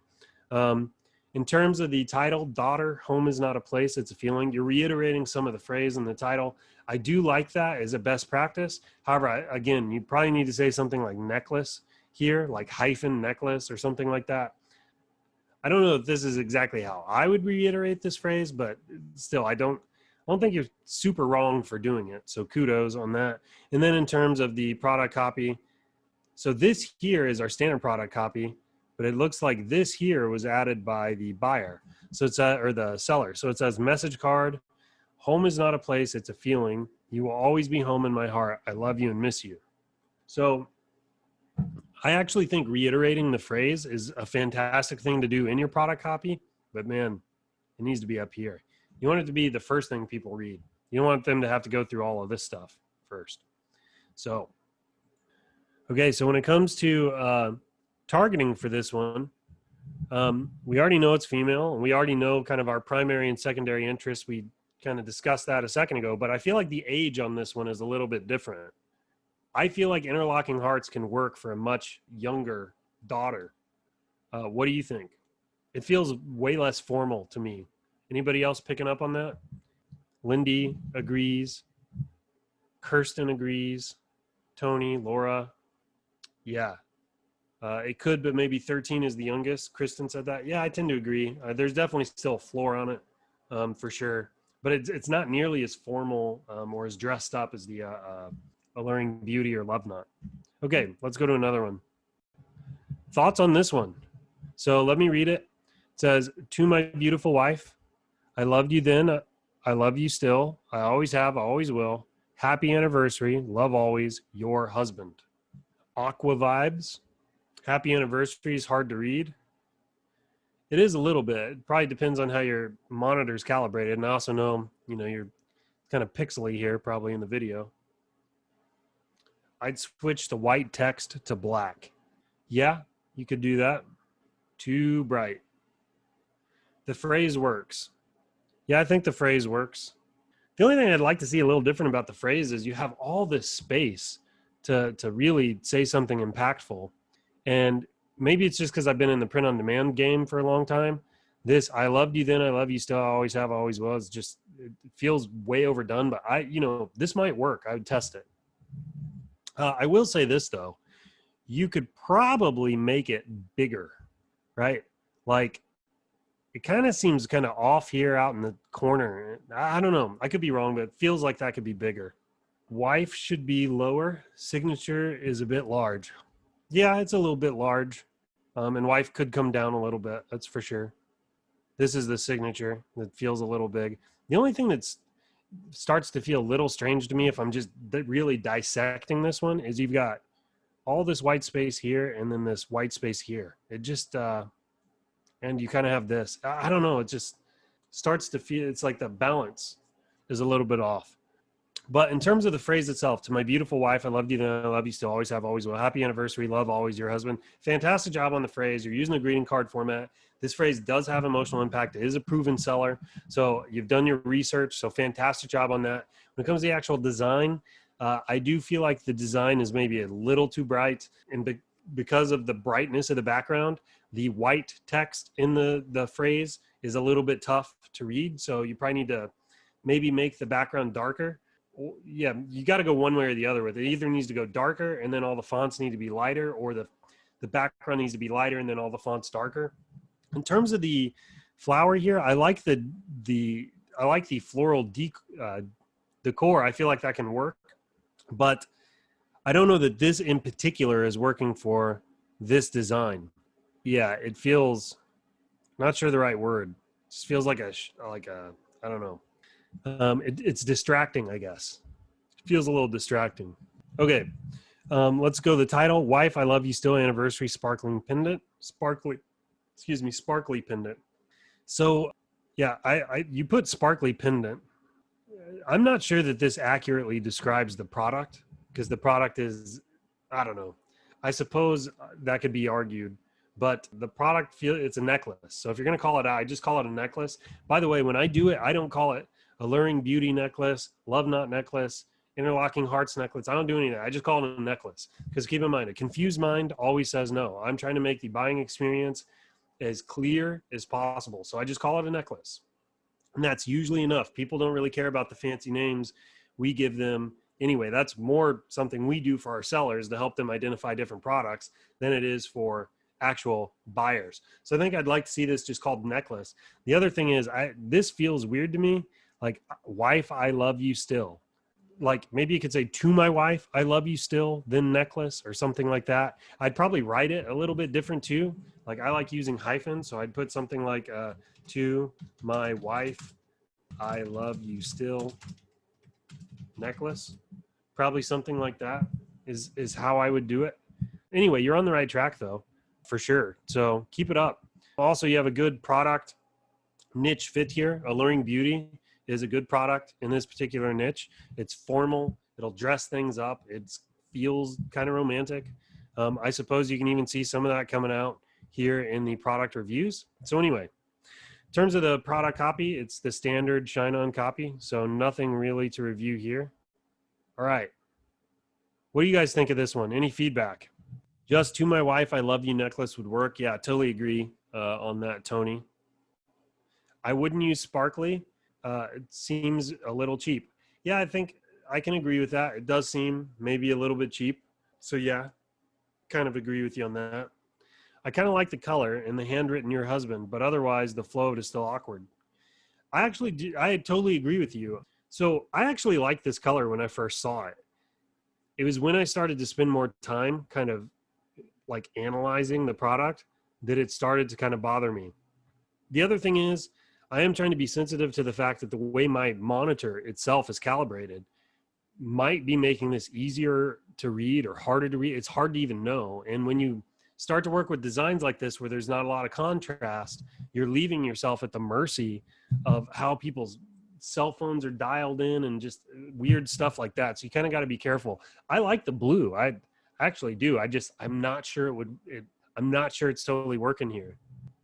[SPEAKER 1] In terms of the title, daughter, home is not a place, it's a feeling. You're reiterating some of the phrase in the title. I do like that as a best practice. However, again, you probably need to say something like necklace here, like hyphen necklace or something like that. I don't know if this is exactly how I would reiterate this phrase, but still, I don't think you're super wrong for doing it. So kudos on that. And then in terms of the product copy, so this here is our standard product copy, but it looks like this here was added by the buyer. So it's or the seller. So it says message card, home is not a place, it's a feeling. You will always be home in my heart. I love you and miss you. So I actually think reiterating the phrase is a fantastic thing to do in your product copy, but man, it needs to be up here. You want it to be the first thing people read. You don't want them to have to go through all of this stuff first. So, okay, so when it comes to targeting for this one, we already know it's female, and we already know kind of our primary and secondary interests. We kind of discussed that a second ago, but I feel like the age on this one is a little bit different. I feel like Interlocking Hearts can work for a much younger daughter. What do you think? It feels way less formal to me. Anybody else picking up on that? Lindy agrees. Kirsten agrees. Tony, Laura. Yeah. It could, but maybe 13 is the youngest. Kristen said that. Yeah, I tend to agree. There's definitely still a floor on it, for sure. But it's not nearly as formal or as dressed up as the Alluring Beauty or Love Knot. Okay, let's go to another one. Thoughts on this one? So let me read it. It says, to my beautiful wife, I loved you then. I love you still. I always have, I always will. Happy anniversary. Love always. Your husband. Aqua vibes. Happy anniversary is hard to read. It is a little bit. It probably depends on how your monitor's calibrated. And I also know, you're kind of pixely here probably in the video. I'd switch the white text to black. Yeah, you could do that. Too bright. The phrase works. Yeah, I think the phrase works. The only thing I'd like to see a little different about the phrase is you have all this space to really say something impactful. And maybe it's just because I've been in the print on demand game for a long time. This, I loved you then, I love you still, I always have, always will. It's just, it feels way overdone, but this might work. I would test it. I will say this though, you could probably make it bigger, right? Like it kind of seems kind of off here out in the corner. I don't know. I could be wrong, but it feels like that could be bigger. Wife should be lower. Signature is a bit large. Yeah, it's a little bit large. And wife could come down a little bit. That's for sure. This is the signature that feels a little big. The only thing that's starts to feel a little strange to me if I'm just really dissecting this one is you've got all this white space here and then this white space here. It just, and you kind of have this. I don't know. It just starts to feel, it's like the balance is a little bit off. But in terms of the phrase itself, to my beautiful wife, I loved you then, I love you still, always have, always will. Happy anniversary, love always, your husband. Fantastic job on the phrase. You're using the greeting card format. This phrase does have emotional impact. It is a proven seller. So you've done your research. So fantastic job on that. When it comes to the actual design, I do feel like the design is maybe a little too bright. And because of the brightness of the background, the white text in the phrase is a little bit tough to read. So you probably need to maybe make the background darker. Yeah, you got to go one way or the other with it. It either needs to go darker and then all the fonts need to be lighter, or the background needs to be lighter and then all the fonts darker. In terms of the flower here, I like the floral decor. I feel like that can work, but I don't know that this in particular is working for this Yeah, it feels, not sure the right word. It just feels like a I don't know. It's distracting, I guess. It feels a little distracting. Okay, let's go to the title. Wife, I love you still, anniversary, sparkling pendant. Sparkly pendant. So yeah, you put sparkly pendant. I'm not sure that this accurately describes the product, because the product is, I don't know. I suppose that could be argued, but the product it's a necklace. So if you're going to call it out, I just call it a necklace. By the way, when I do it, I don't call it Alluring Beauty necklace, Love Knot necklace. Interlocking Hearts necklace. I don't do any of that. I just call it a necklace, because keep in mind, a confused mind always says no. I'm trying to make the buying experience as clear as possible. So I just call it a necklace. And that's usually enough. People don't really care about the fancy names we give them. Anyway, that's more something we do for our sellers to help them identify different products than it is for actual buyers. So I think I'd like to see this just called necklace. The other thing is, this feels weird to me, like wife, I love you still. Like maybe you could say to my wife, I love you still, then necklace or something like that. I'd probably write it a little bit different too. Like I like using hyphens. So I'd put something like to my wife, I love you still, necklace. Probably something like that is how I would do it. Anyway, you're on the right track though, for sure. So keep it up. Also, you have a good product niche fit here. Alluring Beauty is a good product in this particular niche. It's formal. It'll dress things up. It feels kind of romantic. I suppose you can even see some of that coming out here in the product reviews. So anyway, in terms of the product copy, it's the standard ShineOn copy. So nothing really to review here. All right. What do you guys think of this one? Any feedback? Just to my wife, I love you necklace would work. Yeah, totally agree on that, Tony. I wouldn't use sparkly. It seems a little cheap. Yeah, I think I can agree with that. It does seem maybe a little bit cheap. So yeah, kind of agree with you on that. I kind of like the color and the handwritten your husband, but otherwise the float is still awkward. I totally agree with you. So I actually liked this color when I first saw it. It was when I started to spend more time kind of like analyzing the product that it started to kind of bother me. The other thing is, I am trying to be sensitive to the fact that the way my monitor itself is calibrated might be making this easier to read or harder to read. It's hard to even know. And when you start to work with designs like this, where there's not a lot of contrast, you're leaving yourself at the mercy of how people's cell phones are dialed in and just weird stuff like that. So you kind of got to be careful. I like the blue. I actually do. I'm not sure I'm not sure it's totally working here.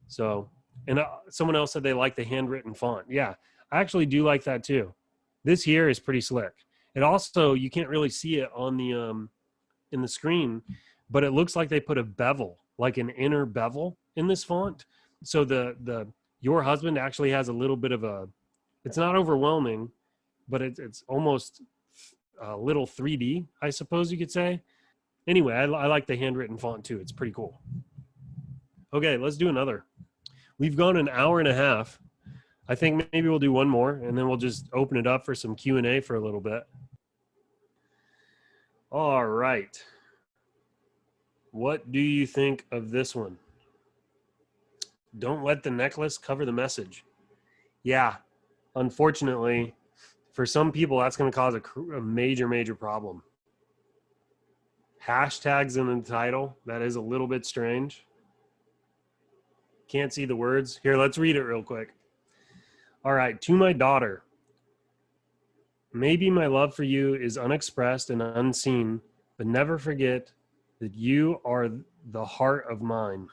[SPEAKER 1] So, and someone else said they like the handwritten font. Yeah, I actually do like that too. This here is pretty slick. It also, you can't really see it on the, in the screen, but it looks like they put a bevel, like an inner bevel in this font. So your husband actually has a little bit of it's not overwhelming, but it's almost a little 3D, I suppose you could say. Anyway, I like the handwritten font too. It's pretty cool. Okay, let's do another. We've gone an hour and a half. I think maybe we'll do one more and then we'll just open it up for some Q&A for a little bit. All right. What do you think of this one? Don't let the necklace cover the message. Yeah, unfortunately, for some people, that's going to cause a major, major problem. Hashtags in the title, that is a little bit strange. Can't see the words. Here, let's read it real quick. All right, to my daughter. Maybe my love for you is unexpressed and unseen, but never forget that you are the heart of mine.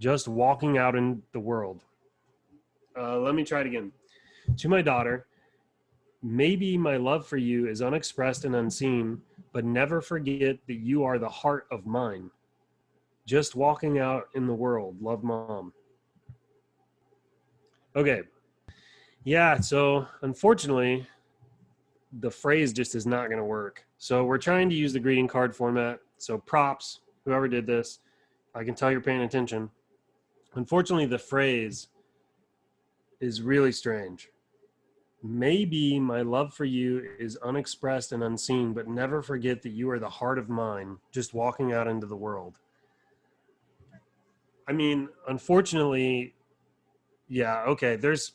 [SPEAKER 1] Just walking out in the world. Let me try it again. To my daughter, maybe my love for you is unexpressed and unseen, but never forget that you are the heart of mine. Just walking out in the world. Love, Mom. Okay. Yeah, so unfortunately, the phrase just is not going to work. So we're trying to use the greeting card format. So props, whoever did this, I can tell you're paying attention. Unfortunately, the phrase is really strange. Maybe my love for you is unexpressed and unseen, but never forget that you are the heart of mine, just walking out into the world. I mean, unfortunately, yeah, okay. There's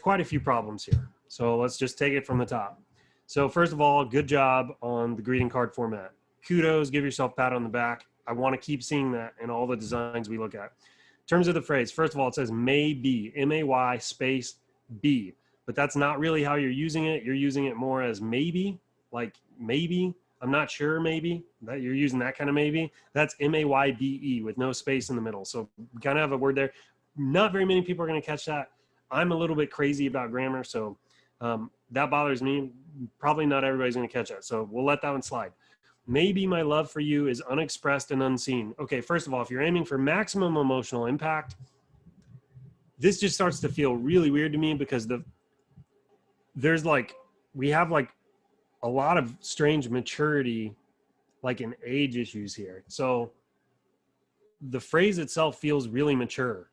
[SPEAKER 1] quite a few problems here. So let's just take it from the top. So first of all, good job on the greeting card format. Kudos, give yourself a pat on the back. I want to keep seeing that in all the designs we look at. In terms of the phrase, first of all, it says may be, M-A-Y space B. But that's not really how you're using it. You're using it more as maybe, like maybe, I'm not sure, maybe, that you're using that kind of maybe. That's M-A-Y-B-E with no space in the middle. So we kind of have a word there. Not very many people are going to catch that. I'm a little bit crazy about grammar, so that bothers me. Probably not everybody's going to catch that. So we'll let that one slide. Maybe my love for you is unexpressed and unseen. Okay, first of all, if you're aiming for maximum emotional impact, this just starts to feel really weird to me because there's like, we have like a lot of strange maturity, like in age issues here. So the phrase itself feels really mature,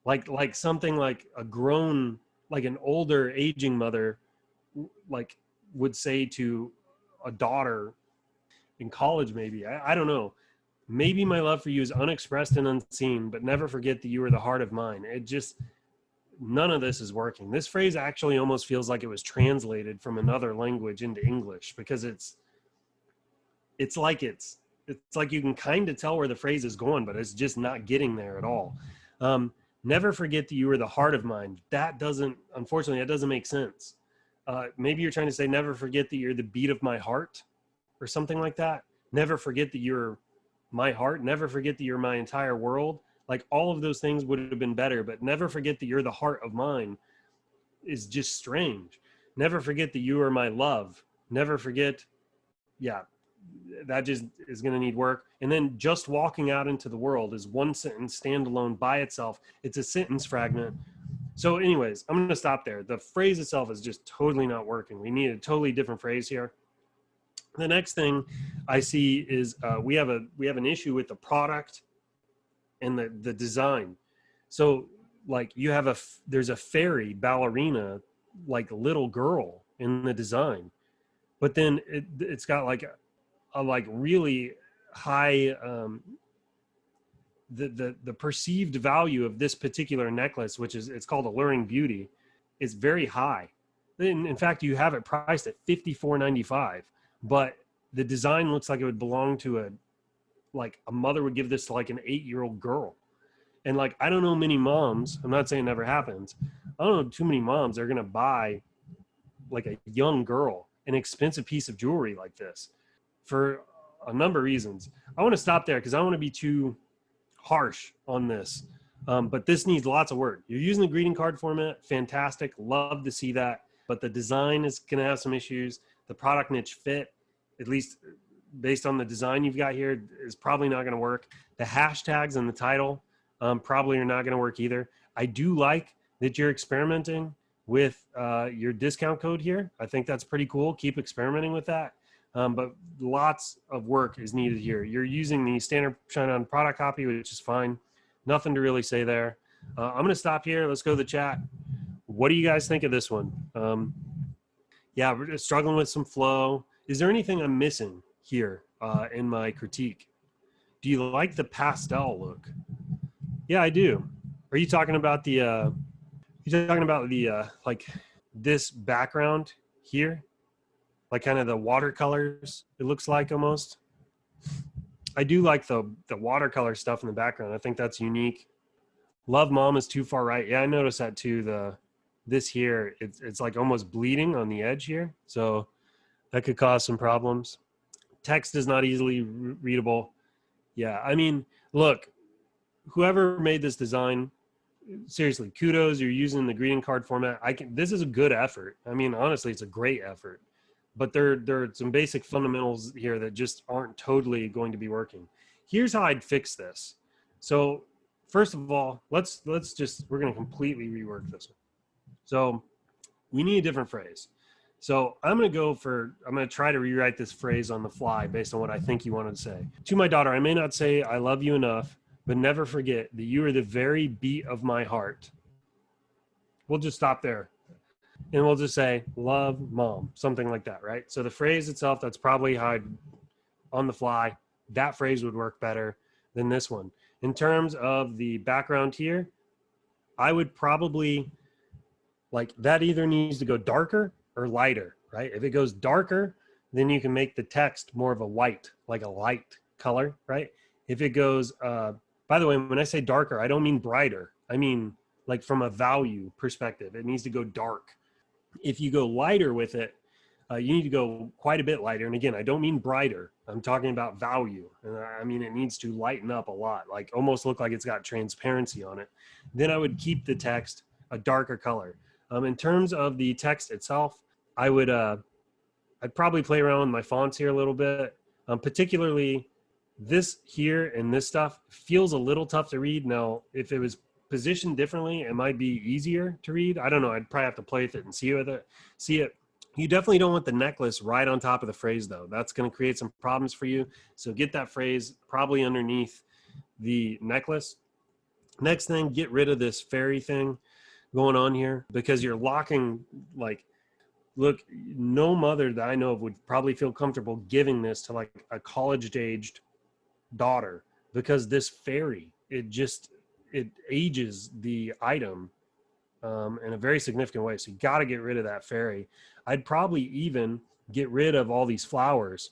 [SPEAKER 1] like something like a grown, like an older aging mother, like would say to a daughter in college, maybe. I don't know. Maybe my love for you is unexpressed and unseen, but never forget that you are the heart of mine. It just, none of this is working. This phrase actually almost feels like it was translated from another language into English, because it's like you can kind of tell where the phrase is going, but it's just not getting there at all. Never forget that you are the heart of mine. That doesn't, unfortunately, that doesn't make sense. Maybe you're trying to say, never forget that you're the beat of my heart or something like that. Never forget that you're my heart. Never forget that you're my entire world. Like, all of those things would have been better, but never forget that you're the heart of mine is just strange. Never forget that you are my love. Never forget. Yeah, that just is going to need work. And then just walking out into the world is one sentence standalone by itself. It's a sentence fragment. So anyways, I'm going to stop there. The phrase itself is just totally not working. We need a totally different phrase here. The next thing I see is we have an issue with the product and the design. So like you have there's a fairy ballerina, like little girl in the design, but then it's got like a like really high, the perceived value of this particular necklace, which is, it's called Alluring Beauty, is very high. In fact, you have it priced at $54.95, but the design looks like it would belong to a mother would give this to like an 8-year-old girl. And like, I don't know many moms, I'm not saying it never happens, I don't know too many moms that are going to buy like a young girl an expensive piece of jewelry like this for a number of reasons. I want to stop there because I don't want to be too harsh on this. But this needs lots of work. You're using the greeting card format. Fantastic. Love to see that. But the design is going to have some issues. The product niche fit, at least based on the design you've got here, is probably not going to work. The hashtags and the title probably are not going to work either. I do like that you're experimenting with your discount code here. I think that's pretty cool. Keep experimenting with that. But lots of work is needed here. You're using the standard ShineOn product copy, which is fine. Nothing to really say there. I'm going to stop here. Let's go to the chat. What do you guys think of this one? Yeah, we're just struggling with some flow. Is there anything I'm missing here in my critique? Do you like the pastel look? Yeah, I do. Are you talking about the like this background here? Like kind of the watercolors, it looks like almost. I do like the watercolor stuff in the background. I think that's unique. Love Mom is too far right. Yeah, I noticed that too. This here, it's like almost bleeding on the edge here. So that could cause some problems. Text is not easily readable. Yeah, I mean, look, whoever made this design, seriously, kudos. You're using the greeting card format. This is a good effort. I mean, honestly, it's a great effort. But there are some basic fundamentals here that just aren't totally going to be working. Here's how I'd fix this. So first of all, we're going to completely rework this one. So we need a different phrase. So I'm going to try to rewrite this phrase on the fly based on what I think you wanted to say. To my daughter, I may not say I love you enough, but never forget that you are the very beat of my heart. We'll just stop there. And we'll just say, love Mom, something like that, right? So the phrase itself, that's probably how on the fly, that phrase would work better than this one. In terms of the background here, I would probably, like, that either needs to go darker or lighter, right? If it goes darker, then you can make the text more of a white, like a light color, right? If it goes, by the way, when I say darker, I don't mean brighter. I mean, like from a value perspective, it needs to go dark. If you go lighter with it, you need to go quite a bit lighter. And again, I don't mean brighter. I'm talking about value. And I mean, it needs to lighten up a lot, like almost look like it's got transparency on it. Then I would keep the text a darker color. In terms of the text itself, I'd probably play around with my fonts here a little bit. Particularly this here and this stuff feels a little tough to read. Now, if it was positioned differently, it might be easier to read. I don't know. I'd probably have to play with it and see it. You definitely don't want the necklace right on top of the phrase, though. That's going to create some problems for you. So get that phrase probably underneath the necklace. Next thing, get rid of this fairy thing going on here, because you're locking, like, look, no mother that I know of would probably feel comfortable giving this to like a college-aged daughter, because this fairy, it ages the item in a very significant way. So you got to get rid of that fairy. I'd probably even get rid of all these flowers,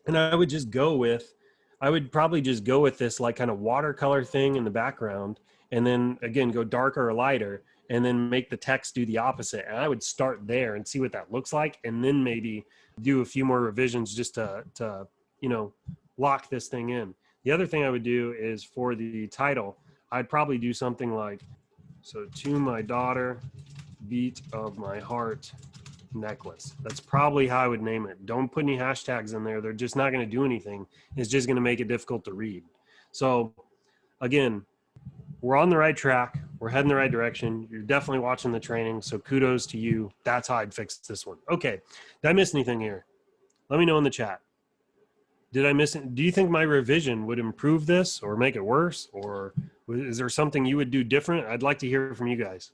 [SPEAKER 1] and I would probably just go with this like kind of watercolor thing in the background, and then again go darker or lighter, and then make the text do the opposite. And I would start there and see what that looks like, and then maybe do a few more revisions just to lock this thing in. The other thing I would do is for the title, I'd probably do something like, so to my daughter, beat of my heart necklace. That's probably how I would name it. Don't put any hashtags in there. They're just not going to do anything. It's just going to make it difficult to read. So again, we're on the right track. We're heading the right direction. You're definitely watching the training. So kudos to you. That's how I'd fix this one. Okay. Did I miss anything here? Let me know in the chat. Did I miss it? Do you think my revision would improve this or make it worse? Or is there something you would do different? I'd like to hear from you guys.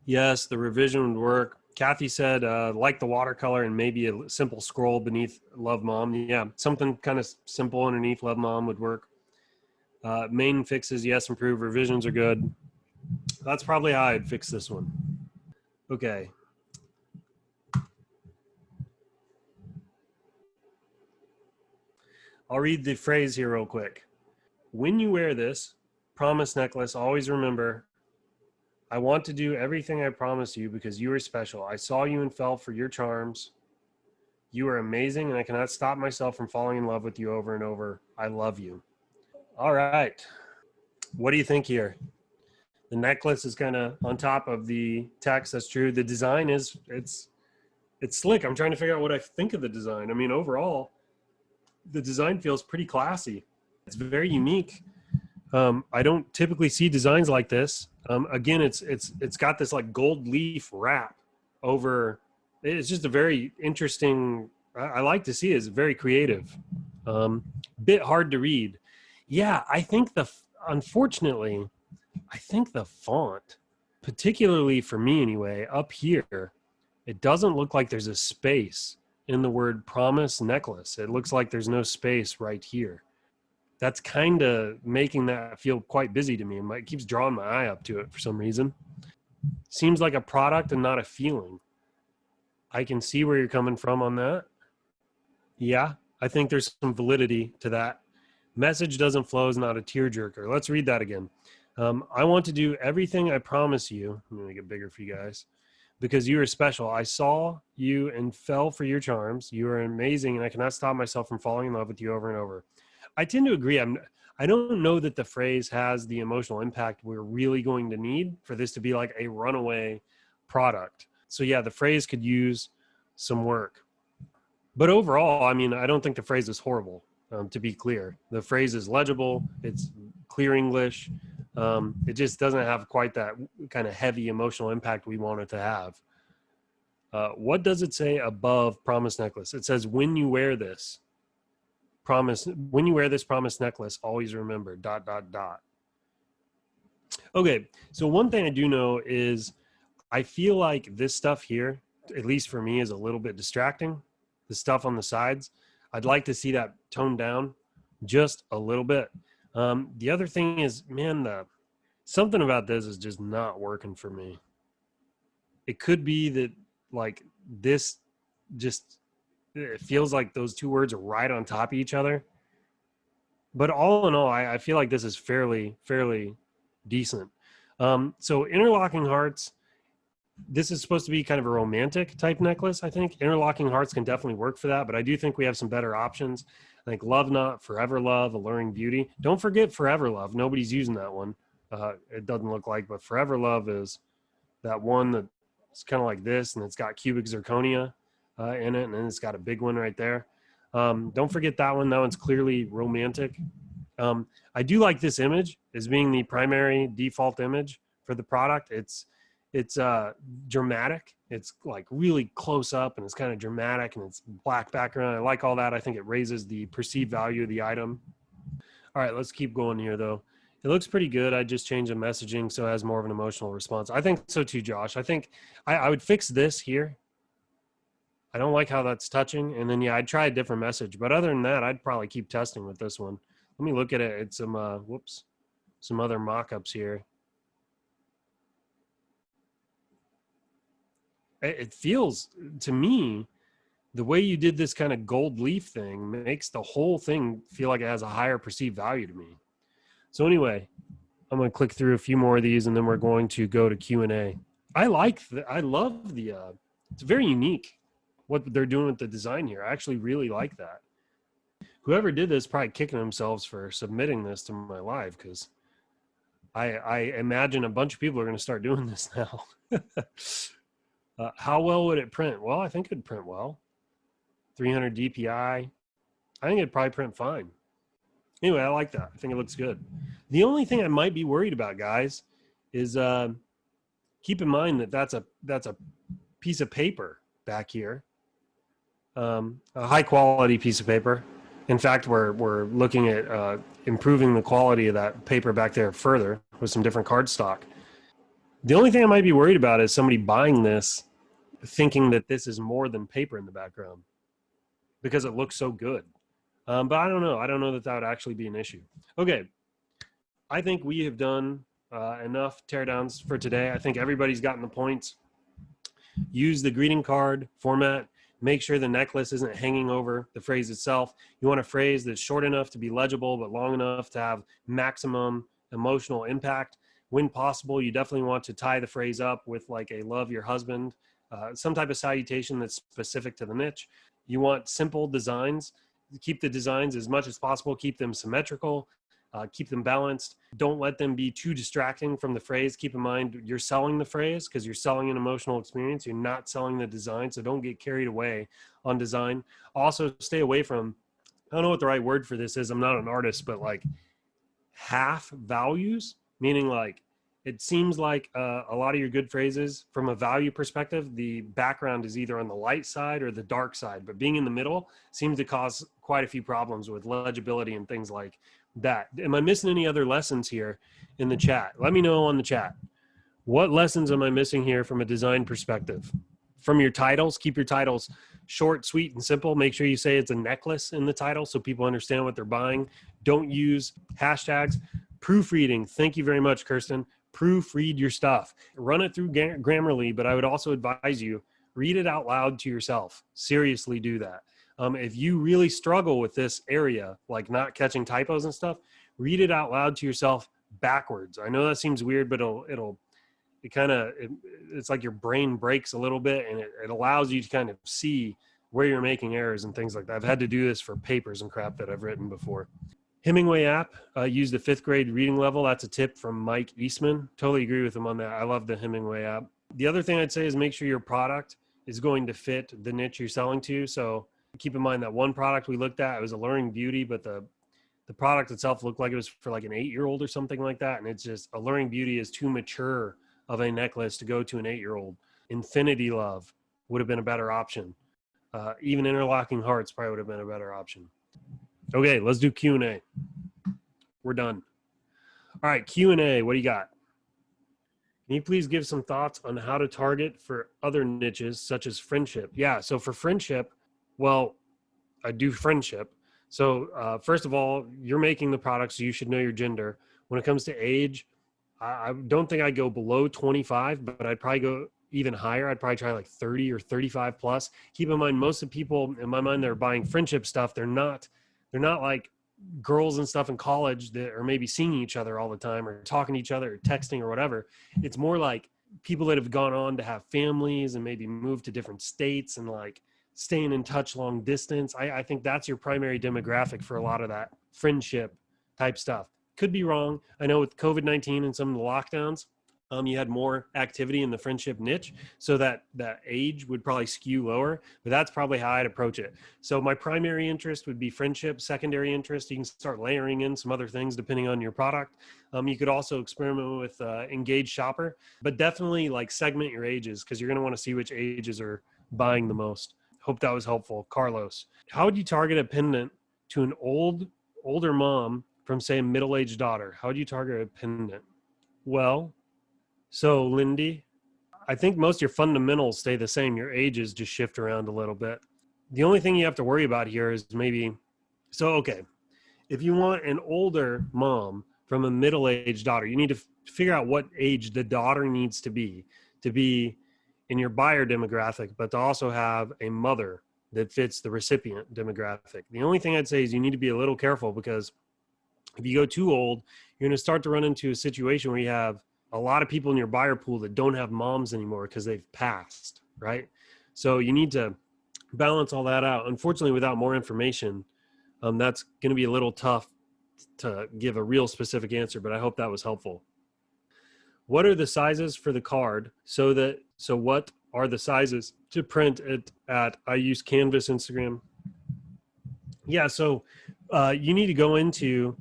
[SPEAKER 1] Yes, the revision would work. Kathy said, like the watercolor and maybe a simple scroll beneath Love Mom. Yeah, something kind of simple underneath Love Mom would work. Main fixes, yes, improve. Revisions are good. That's probably how I'd fix this one. Okay. I'll read the phrase here real quick. When you wear this promise necklace, always remember, I want to do everything I promised you because you are special. I saw you and fell for your charms. You are amazing, and I cannot stop myself from falling in love with you over and over. I love you. All right. What do you think here? The necklace is kind of on top of the text. That's true. The design is, it's slick. I'm trying to figure out what I think of the design. I mean, overall, the design feels pretty classy. It's very unique. I don't typically see designs like this. Again, it's got this like gold leaf wrap over. It's just a very interesting. I like to see it. It's very creative. Bit hard to read. Yeah, unfortunately, I think the font, particularly for me anyway, up here, it doesn't look like there's a space in the word promise necklace. It looks like there's no space right here. That's kind of making that feel quite busy to me. It keeps drawing my eye up to it for some reason. Seems like a product and not a feeling. I can see where you're coming from on that. Yeah, I think there's some validity to that. Message doesn't flow is not a tearjerker. Let's read that again. I want to do everything I promise you. I'm going to get bigger for you guys. Because you are special. I saw you and fell for your charms. You are amazing, and I cannot stop myself from falling in love with you over and over. I tend to agree. I don't know that the phrase has the emotional impact we're really going to need for this to be like a runaway product. So yeah, the phrase could use some work. But overall, I mean, I don't think the phrase is horrible, to be clear. The phrase is legible. It's clear English. It just doesn't have quite that kind of heavy emotional impact we want it to have. What does it say above promise necklace? It says, when you wear this promise necklace, always remember ... Okay, so one thing I do know is I feel like this stuff here, at least for me, is a little bit distracting. The stuff on the sides, I'd like to see that toned down just a little bit. The other thing is, man, something about this is just not working for me. It could be that like this just, it feels like those two words are right on top of each other. But all in all, I feel like this is fairly decent. So Interlocking Hearts, this is supposed to be kind of a romantic type necklace, I think. Interlocking Hearts can definitely work for that, but I do think we have some better options. I think Love Not, Forever Love, Alluring Beauty. Don't forget Forever Love. Nobody's using that one. It doesn't look like, but Forever Love is that one that's kind of like this, and it's got cubic zirconia in it, and then it's got a big one right there. Don't forget that one. That one's clearly romantic. I do like this image as being the primary default image for the product. It's dramatic. It's like really close up, and it's kind of dramatic, and it's black background. I like all that. I think it raises the perceived value of the item. All right, let's keep going here though. It looks pretty good. I just changed the messaging so it has more of an emotional response. I think so too, Josh. I think I would fix this here. I don't like how that's touching. And then, yeah, I'd try a different message. But other than that, I'd probably keep testing with this one. Let me look at it. It's some other mock-ups here. It feels, to me, the way you did this kind of gold leaf thing makes the whole thing feel like it has a higher perceived value to me. So anyway, I'm going to click through a few more of these, and then we're going to go to Q&A. I love the, it's very unique what they're doing with the design here. I actually really like that. Whoever did this probably kicking themselves for submitting this to my live, because I imagine a bunch of people are going to start doing this now. How well would it print? Well, I think it'd print well. 300 DPI. I think it'd probably print fine. Anyway, I like that. I think it looks good. The only thing I might be worried about, guys, is keep in mind that that's a piece of paper back here, a high quality piece of paper. In fact, we're looking at improving the quality of that paper back there further with some different cardstock. The only thing I might be worried about is somebody buying this thinking that this is more than paper in the background because it looks so good. But I don't know. I don't know that would actually be an issue. Okay. I think we have done enough teardowns for today. I think everybody's gotten the points. Use the greeting card format. Make sure the necklace isn't hanging over the phrase itself. You want a phrase that's short enough to be legible, but long enough to have maximum emotional impact. When possible, you definitely want to tie the phrase up with like a love your husband, some type of salutation that's specific to the niche. You want simple designs. Keep the designs as much as possible. Keep them symmetrical. Keep them balanced. Don't let them be too distracting from the phrase. Keep in mind, you're selling the phrase because you're selling an emotional experience. You're not selling the design, so don't get carried away on design. Also, stay away from, I don't know what the right word for this is. I'm not an artist, but like half values, meaning like it seems like a lot of your good phrases from a value perspective, the background is either on the light side or the dark side, but being in the middle seems to cause quite a few problems with legibility and things like that. Am I missing any other lessons here in the chat? Let me know on the chat. What lessons am I missing here from a design perspective? From your titles, keep your titles short, sweet, and simple. Make sure you say it's a necklace in the title so people understand what they're buying. Don't use hashtags. Proofreading. Thank you very much, Kirsten. Proofread your stuff. Run it through Grammarly, but I would also advise you, read it out loud to yourself. Seriously do that. If you really struggle with this area, like not catching typos and stuff, read it out loud to yourself backwards. I know that seems weird, but it's like your brain breaks a little bit, and it allows you to kind of see where you're making errors and things like that. I've had to do this for papers and crap that I've written before. Hemingway app, use the 5th grade reading level. That's a tip from Mike Eastman. Totally agree with him on that. I love the Hemingway app. The other thing I'd say is make sure your product is going to fit the niche you're selling to. So keep in mind that one product we looked at, it was Alluring Beauty, but the product itself looked like it was for like an 8-year-old or something like that. And it's just, Alluring Beauty is too mature of a necklace to go to an 8-year-old. Infinity Love would have been a better option. Even Interlocking Hearts probably would have been a better option. Okay, let's do Q&A. We're done. All right, Q&A, what do you got? Can you please give some thoughts on how to target for other niches such as friendship? Yeah, so for friendship, well, I do friendship. So first of all, you're making the product, so you should know your gender. When it comes to age, I don't think I'd go below 25, but I'd probably go even higher. I'd probably try like 30 or 35 plus. Keep in mind, most of the people in my mind that are buying friendship stuff, they're not like girls and stuff in college that are maybe seeing each other all the time or talking to each other or texting or whatever. It's more like people that have gone on to have families and maybe moved to different states and like staying in touch long distance. I think that's your primary demographic for a lot of that friendship type stuff. Could be wrong. I know with COVID-19 and some of the lockdowns, you had more activity in the friendship niche, so that age would probably skew lower, but that's probably how I'd approach it. So my primary interest would be friendship. Secondary interest, you can start layering in some other things depending on your product. You could also experiment with engaged shopper, but definitely like segment your ages, because you're going to want to see which ages are buying the most. Hope that was helpful. Carlos, how would you target a pendant to an older mom from, say, a middle-aged daughter? How would you target a pendant? Well, so Lindy, I think most of your fundamentals stay the same. Your ages just shift around a little bit. The only thing you have to worry about here is maybe, so, okay, if you want an older mom from a middle-aged daughter, you need to figure out what age the daughter needs to be in your buyer demographic, but to also have a mother that fits the recipient demographic. The only thing I'd say is you need to be a little careful, because if you go too old, you're going to start to run into a situation where you have a lot of people in your buyer pool that don't have moms anymore because they've passed, right? So you need to balance all that out. Unfortunately, without more information, that's going to be a little tough to give a real specific answer, but I hope that was helpful. What are the sizes for the card? So what are the sizes to print it at? I use Canvas Instagram. Yeah, so you need to go into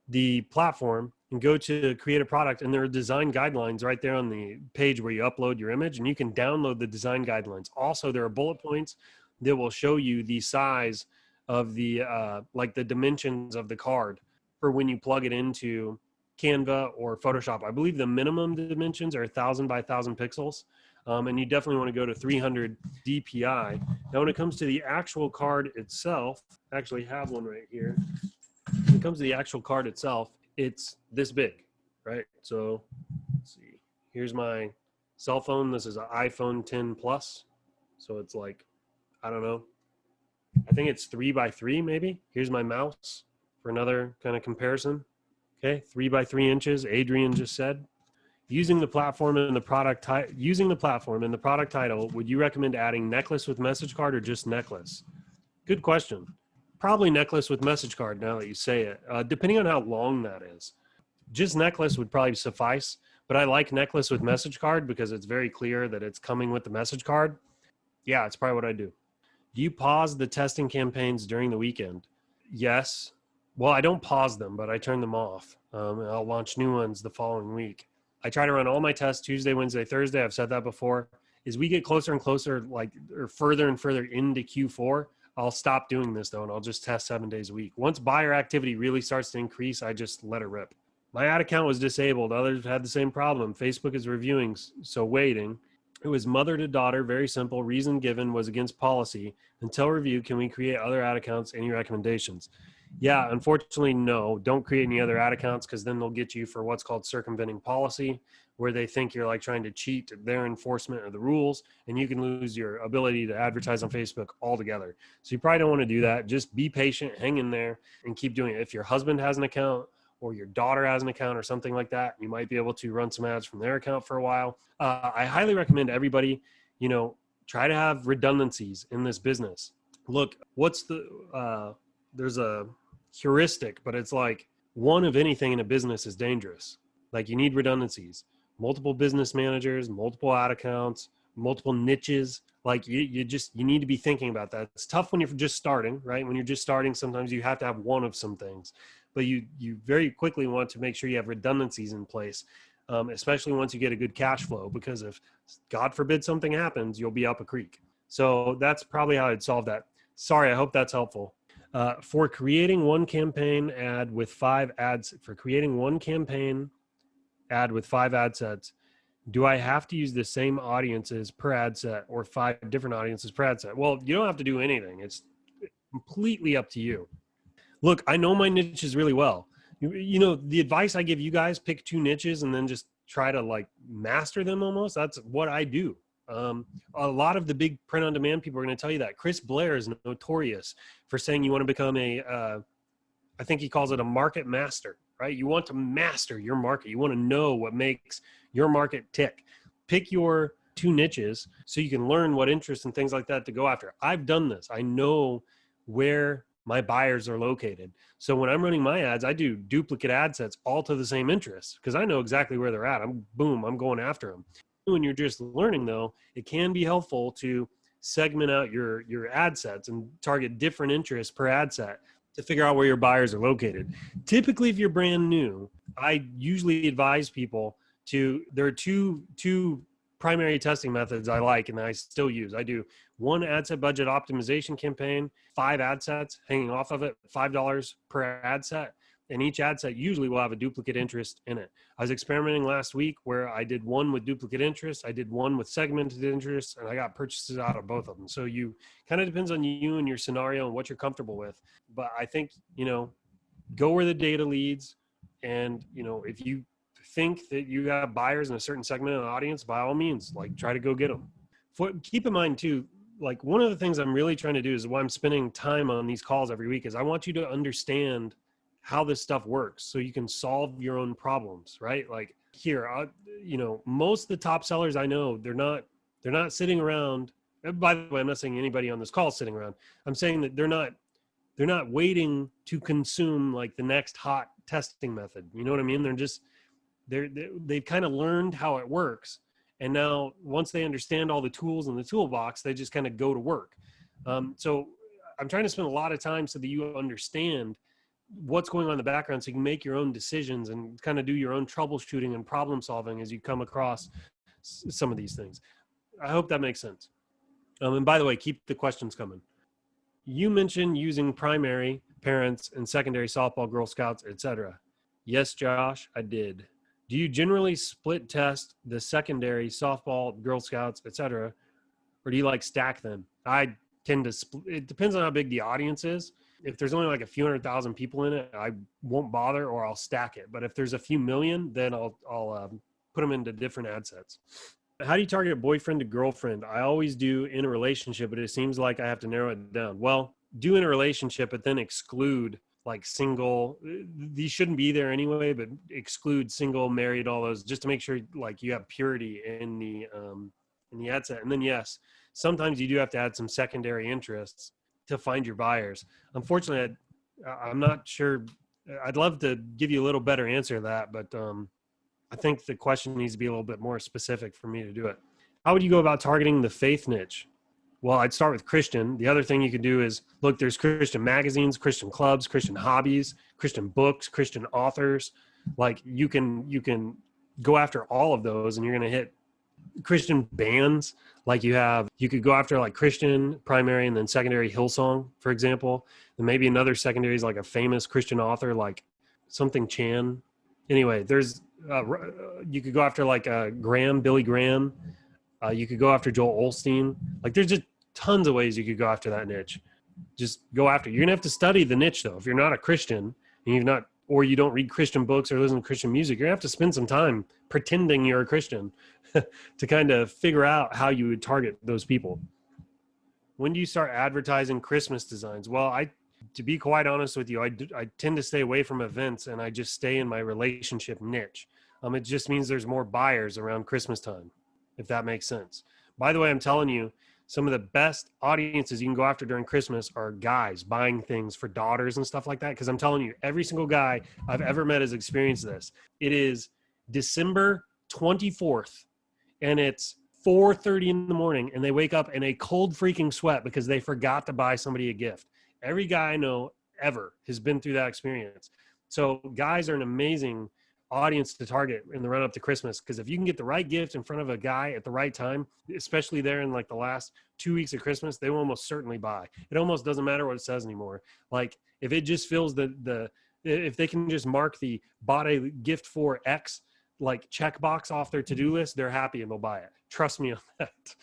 [SPEAKER 1] the platform and go to create a product, and there are design guidelines right there on the page where you upload your image, and you can download the design guidelines. Also, there are bullet points that will show you the size of the like the dimensions of the card for when you plug it into Canva or Photoshop. I believe the minimum dimensions are 1,000 by 1,000 pixels. And you definitely want to go to 300 DPI. Now, when it comes to the actual card itself, I actually have one right here. When it comes to the actual card itself, it's this big, right? So let's see. Here's my cell phone. This is an iPhone 10 Plus. So it's like, I don't know. I think it's 3 by 3 maybe. Here's my mouse for another kind of comparison. Okay, 3 by 3 inches. Adrian just said. Using the platform and the product title, would you recommend adding necklace with message card or just necklace? Good question. Probably necklace with message card now that you say it, depending on how long that is. Just necklace would probably suffice, but I like necklace with message card because it's very clear that it's coming with the message card. Yeah, it's probably what I do. Do you pause the testing campaigns during the weekend? Yes. Well, I don't pause them, but I turn them off. I'll launch new ones the following week. I try to run all my tests Tuesday, Wednesday, Thursday. I've said that before. As we get closer and closer, or further and further into Q4, I'll stop doing this though, and I'll just test 7 days a week. Once buyer activity really starts to increase, I just let it rip. My ad account was disabled. Others had the same problem. Facebook is reviewing, so waiting. It was mother to daughter, very simple. Reason given was against policy. Until review, can we create other ad accounts? Any recommendations? Yeah, unfortunately, no. Don't create any other ad accounts, because then they'll get you for what's called circumventing policy, where they think you're like trying to cheat their enforcement of the rules, and you can lose your ability to advertise on Facebook altogether. So you probably don't want to do that. Just be patient, hang in there, and keep doing it. If your husband has an account or your daughter has an account or something like that, you might be able to run some ads from their account for a while. I highly recommend everybody, try to have redundancies in this business. Look, there's a heuristic, but it's like one of anything in a business is dangerous. Like you need redundancies, multiple business managers, multiple ad accounts, multiple niches. Like you need to be thinking about that. It's tough when you're just starting, right? When you're just starting, sometimes you have to have one of some things, but you very quickly want to make sure you have redundancies in place, especially once you get a good cash flow, because if God forbid something happens, you'll be up a creek. So that's probably how I'd solve that. Sorry, I hope that's helpful. For creating one campaign ad with 5 ads, ad sets, do I have to use the same audiences per ad set or 5 different audiences per ad set? Well, you don't have to do anything. It's completely up to you. Look, I know my niches really well. The advice I give you guys, pick 2 niches and then just try to master them almost. That's what I do. A lot of the big print on demand people are going to tell you that. Chris Blair is notorious for saying you want to become I think he calls it a market master, right? You want to master your market. You want to know what makes your market tick. Pick your 2 niches so you can learn what interests and things like that to go after. I've done this. I know where my buyers are located. So when I'm running my ads, I do duplicate ad sets all to the same interest because I know exactly where they're at. I'm going after them. When you're just learning though, it can be helpful to segment out your ad sets and target different interests per ad set to figure out where your buyers are located. Typically, if you're brand new, I usually advise people there are two primary testing methods I like and I still use. I do one ad set budget optimization campaign, 5 ad sets hanging off of it, $5 per ad set. And each ad set usually will have a duplicate interest in it. I was experimenting last week where I did one with duplicate interest. I did one with segmented interest, and I got purchases out of both of them. So you kind of depends on you and your scenario and what you're comfortable with. But I think, go where the data leads. And, if you think that you have buyers in a certain segment of the audience, by all means, try to go get them. Keep in mind too, one of the things I'm really trying to do is why I'm spending time on these calls every week is I want you to understand how this stuff works so you can solve your own problems, right? Most of the top sellers I know, they're not sitting around. By the way, I'm not saying anybody on this call is sitting around. I'm saying that they're not waiting to consume the next hot testing method. You know what I mean? They've kind of learned how it works. And now once they understand all the tools in the toolbox, they just kind of go to work. So I'm trying to spend a lot of time so that you understand what's going on in the background so you can make your own decisions and kind of do your own troubleshooting and problem solving as you come across some of these things. I hope that makes sense. And by the way, keep the questions coming. You mentioned using primary, parents, and secondary softball, Girl Scouts, etc. Yes, Josh, I did. Do you generally split test the secondary softball, Girl Scouts, etc., or do you stack them? I tend to split. It depends on how big the audience is. If there's only a few 100,000 people in it, I won't bother or I'll stack it. But if there's a few million, then I'll put them into different ad sets. How do you target a boyfriend to girlfriend? I always do in a relationship, but it seems like I have to narrow it down. Well, do in a relationship, but then exclude single. These shouldn't be there anyway, but exclude single, married, all those, just to make sure you have purity in the ad set. And then yes, sometimes you do have to add some secondary interests to find your buyers. Unfortunately, I'm not sure. I'd love to give you a little better answer to that, but I think the question needs to be a little bit more specific for me to do it. How would you go about targeting the faith niche? Well, I'd start with Christian. The other thing you could do is look, there's Christian magazines, Christian clubs, Christian hobbies, Christian books, Christian authors. You can go after all of those and you're going to hit Christian bands. You could go after Christian primary and then secondary Hillsong, for example. And maybe another secondary is a famous Christian author, something Chan. Anyway, there's, you could go after Billy Graham. You could go after Joel Osteen. There's just tons of ways you could go after that niche. Just go after. You're gonna have to study the niche though. If you're not a Christian and you don't read Christian books or listen to Christian music, you're gonna have to spend some time pretending you're a Christian to kind of figure out how you would target those people. When do you start advertising Christmas designs? Well, to be quite honest with you, I tend to stay away from events and I just stay in my relationship niche. It just means there's more buyers around Christmas time, if that makes sense. By the way, I'm telling you, some of the best audiences you can go after during Christmas are guys buying things for daughters and stuff like that. Because I'm telling you, every single guy I've ever met has experienced this. It is December 24th and it's 4:30 in the morning and they wake up in a cold freaking sweat because they forgot to buy somebody a gift. Every guy I know ever has been through that experience. So guys are an amazing audience to target in the run up to Christmas, because if you can get the right gift in front of a guy at the right time, especially there in the last 2 weeks of Christmas, they will almost certainly buy. It almost doesn't matter what it says anymore. If it just fills if they can just mark the bought a gift for X checkbox off their to-do list, they're happy and they'll buy it. Trust me on that.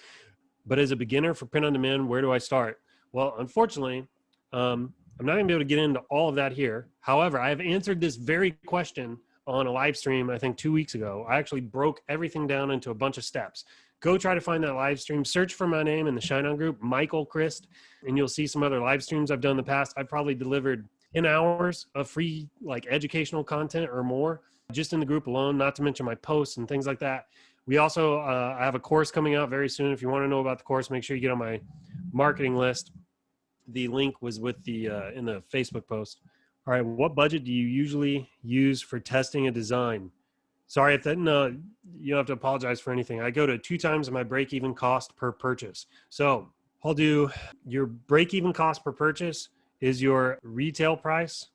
[SPEAKER 1] But as a beginner for print on demand, where do I start? Well, unfortunately, I'm not going to be able to get into all of that here. However, I have answered this very question on a live stream, I think 2 weeks ago. I actually broke everything down into a bunch of steps. Go try to find that live stream. Search for my name in the ShineOn group, Michael Christ, and you'll see some other live streams I've done in the past. I've probably delivered 10 hours of free educational content or more just in the group alone, not to mention my posts and things like that. We also, I have a course coming out very soon. If you want to know about the course, make sure you get on my marketing list. The link was with the in the Facebook post. All right, what budget do you usually use for testing a design? Sorry if that, no, you don't have to apologize for anything. I go to 2 times my break-even cost per purchase. So I'll do your break-even cost per purchase is your retail price.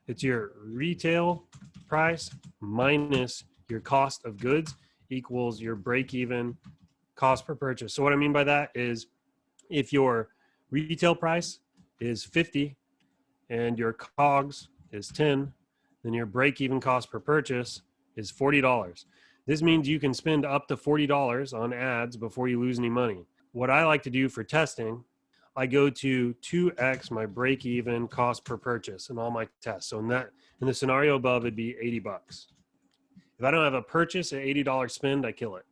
[SPEAKER 1] It's your retail price minus your cost of goods equals your break-even cost per purchase. So what I mean by that is if your retail price is 50 and your COGS is 10, then your break-even cost per purchase is $40. This means you can spend up to $40 on ads before you lose any money. What I like to do for testing, I go to 2x my break-even cost per purchase in all my tests. So in the scenario above, it'd be $80. If I don't have a purchase at $80 spend, I kill it.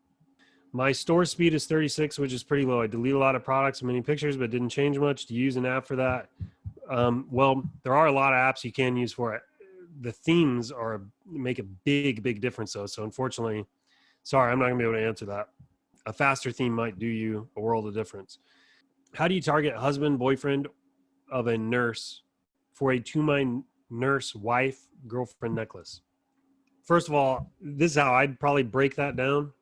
[SPEAKER 1] My store speed is 36, which is pretty low. I delete a lot of products and many pictures, but didn't change much. To use an app for that? Well, there are a lot of apps you can use for it. The themes make a big difference though. So unfortunately, sorry, I'm not gonna be able to answer that. A faster theme might do you a world of difference. How do you target husband, boyfriend of a nurse for a To My Nurse Wife Girlfriend necklace? First of all, this is how I'd probably break that down.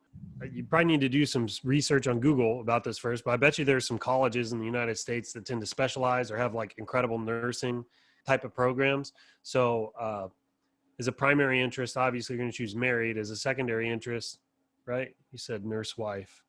[SPEAKER 1] You probably need to do some research on Google about this first, but I bet you there's some colleges in the United States that tend to specialize or have like incredible nursing type of programs. So as a primary interest, obviously you're going to choose married. As a secondary interest, right? You said nurse wife.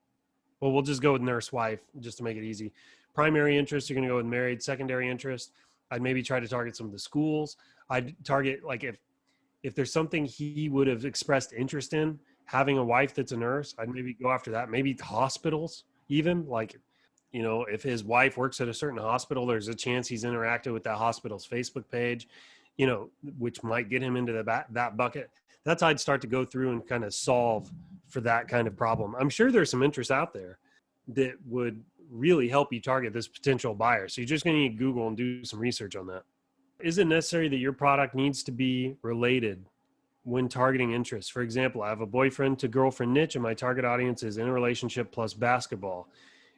[SPEAKER 1] Well, we'll just go with nurse wife just to make it easy. Primary interest, you're going to go with married. Secondary interest, I'd maybe try to target some of the schools. I'd target like if there's something he would have expressed interest in, having a wife that's a nurse, I'd maybe go after that. Maybe hospitals even, like, you know, if his wife works at a certain hospital, there's a chance he's interacted with that hospital's Facebook page, you know, which might get him into that bucket. That's how I'd start to go through and kind of solve for that kind of problem. I'm sure there's some interest out there that would really help you target this potential buyer. So you're just going to need Google and do some research on that. Is it necessary that your product needs to be related when targeting interests? For example, I have a boyfriend to girlfriend niche and my target audience is in a relationship plus basketball.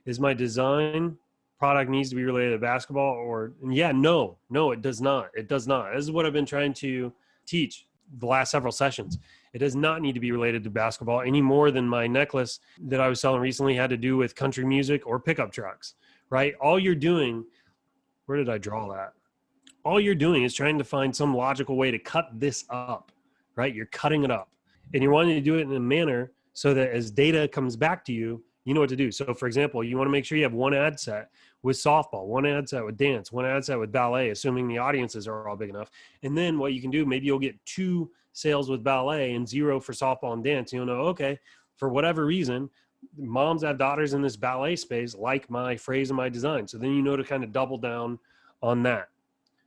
[SPEAKER 1] Is my design product needs to be related to basketball? Or yeah, no, it does not. It does not. This is what I've been trying to teach the last several sessions. It does not need to be related to basketball any more than my necklace that I was selling recently had to do with country music or pickup trucks, right? All you're doing, where did I draw that? All you're doing is trying to find some logical way to cut this up, right? You're cutting it up and you're wanting to do it in a manner so that as data comes back to you, you know what to do. So for example, you want to make sure you have one ad set with softball, one ad set with dance, one ad set with ballet, assuming the audiences are all big enough. And then what you can do, maybe you'll get 2 sales with ballet and 0 for softball and dance. You'll know, okay, for whatever reason, moms have daughters in this ballet space, like my phrase and my design. So then you know to kind of double down on that.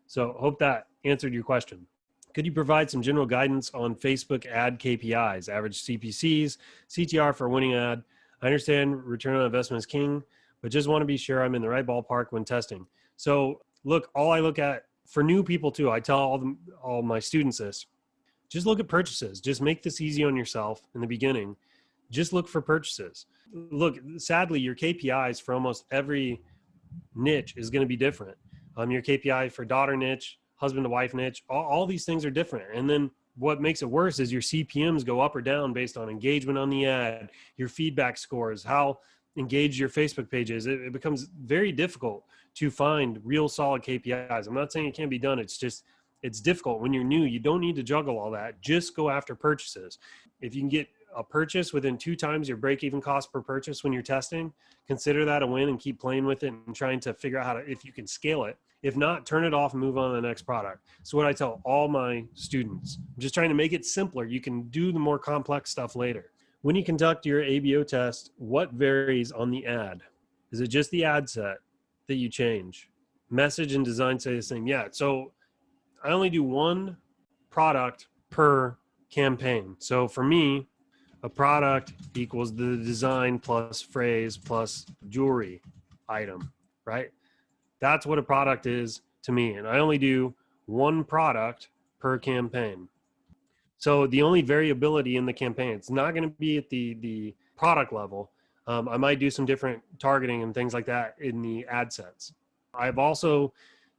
[SPEAKER 1] So hope that answered your question. Could you provide some general guidance on Facebook ad KPIs, average CPCs, CTR for a winning ad? I understand return on investment is king, but just want to be sure I'm in the right ballpark when testing. So look, all I look at for new people too, I tell all my students this, just look at purchases. Just make this easy on yourself in the beginning. Just look for purchases. Look, sadly, your KPIs for almost every niche is going to be different. Your KPI for daughter niche, husband to wife niche, all these things are different. And then what makes it worse is your CPMs go up or down based on engagement on the ad, your feedback scores, how engaged your Facebook page is. It becomes very difficult to find real solid KPIs. I'm not saying it can't be done. It's just, it's difficult when you're new. You don't need to juggle all that. Just go after purchases. If you can get a purchase within 2 times your break-even cost per purchase when you're testing, consider that a win and keep playing with it and trying to figure out how to, if you can scale it. If not, turn it off and move on to the next product. So what I tell all my students, I'm just trying to make it simpler. You can do the more complex stuff later. When you conduct your ABO test, what varies on the ad? Is it just the ad set that you change? Message and design stay the same. Yeah, so I only do 1 product per campaign. So for me, a product equals the design plus phrase plus jewelry item, right? That's what a product is to me. And I only do 1 product per campaign. So the only variability in the campaign, it's not going to be at the product level. I might do some different targeting and things like that in the ad sets. I've also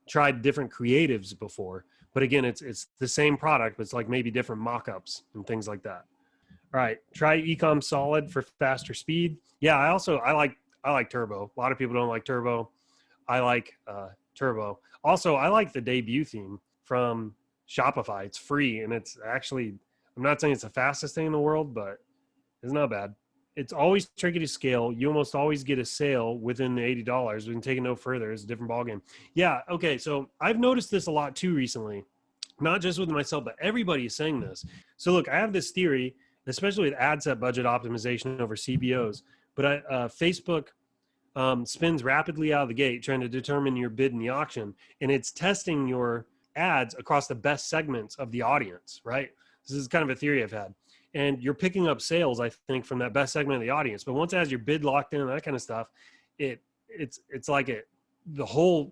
[SPEAKER 1] tried different creatives before, but again, it's the same product, but it's like maybe different mock-ups and things like that. All right, try Ecom Solid for faster speed. Yeah, I like Turbo. A lot of people don't like Turbo. I like Turbo. Also, I like the debut theme from Shopify. It's free, and it's actually, I'm not saying it's the fastest thing in the world, but it's not bad. It's always tricky to scale. You almost always get a sale within the $80. We can take it no further. It's a different ballgame. Yeah, okay, so I've noticed this a lot too recently, not just with myself, but everybody is saying this. So look, I have this theory, especially with ad set budget optimization over CBOs, but Facebook spins rapidly out of the gate trying to determine your bid in the auction, and it's testing your ads across the best segments of the audience, right? This is kind of a theory I've had. And you're picking up sales, I think, from that best segment of the audience. But once it has your bid locked in and that kind of stuff, it's like the whole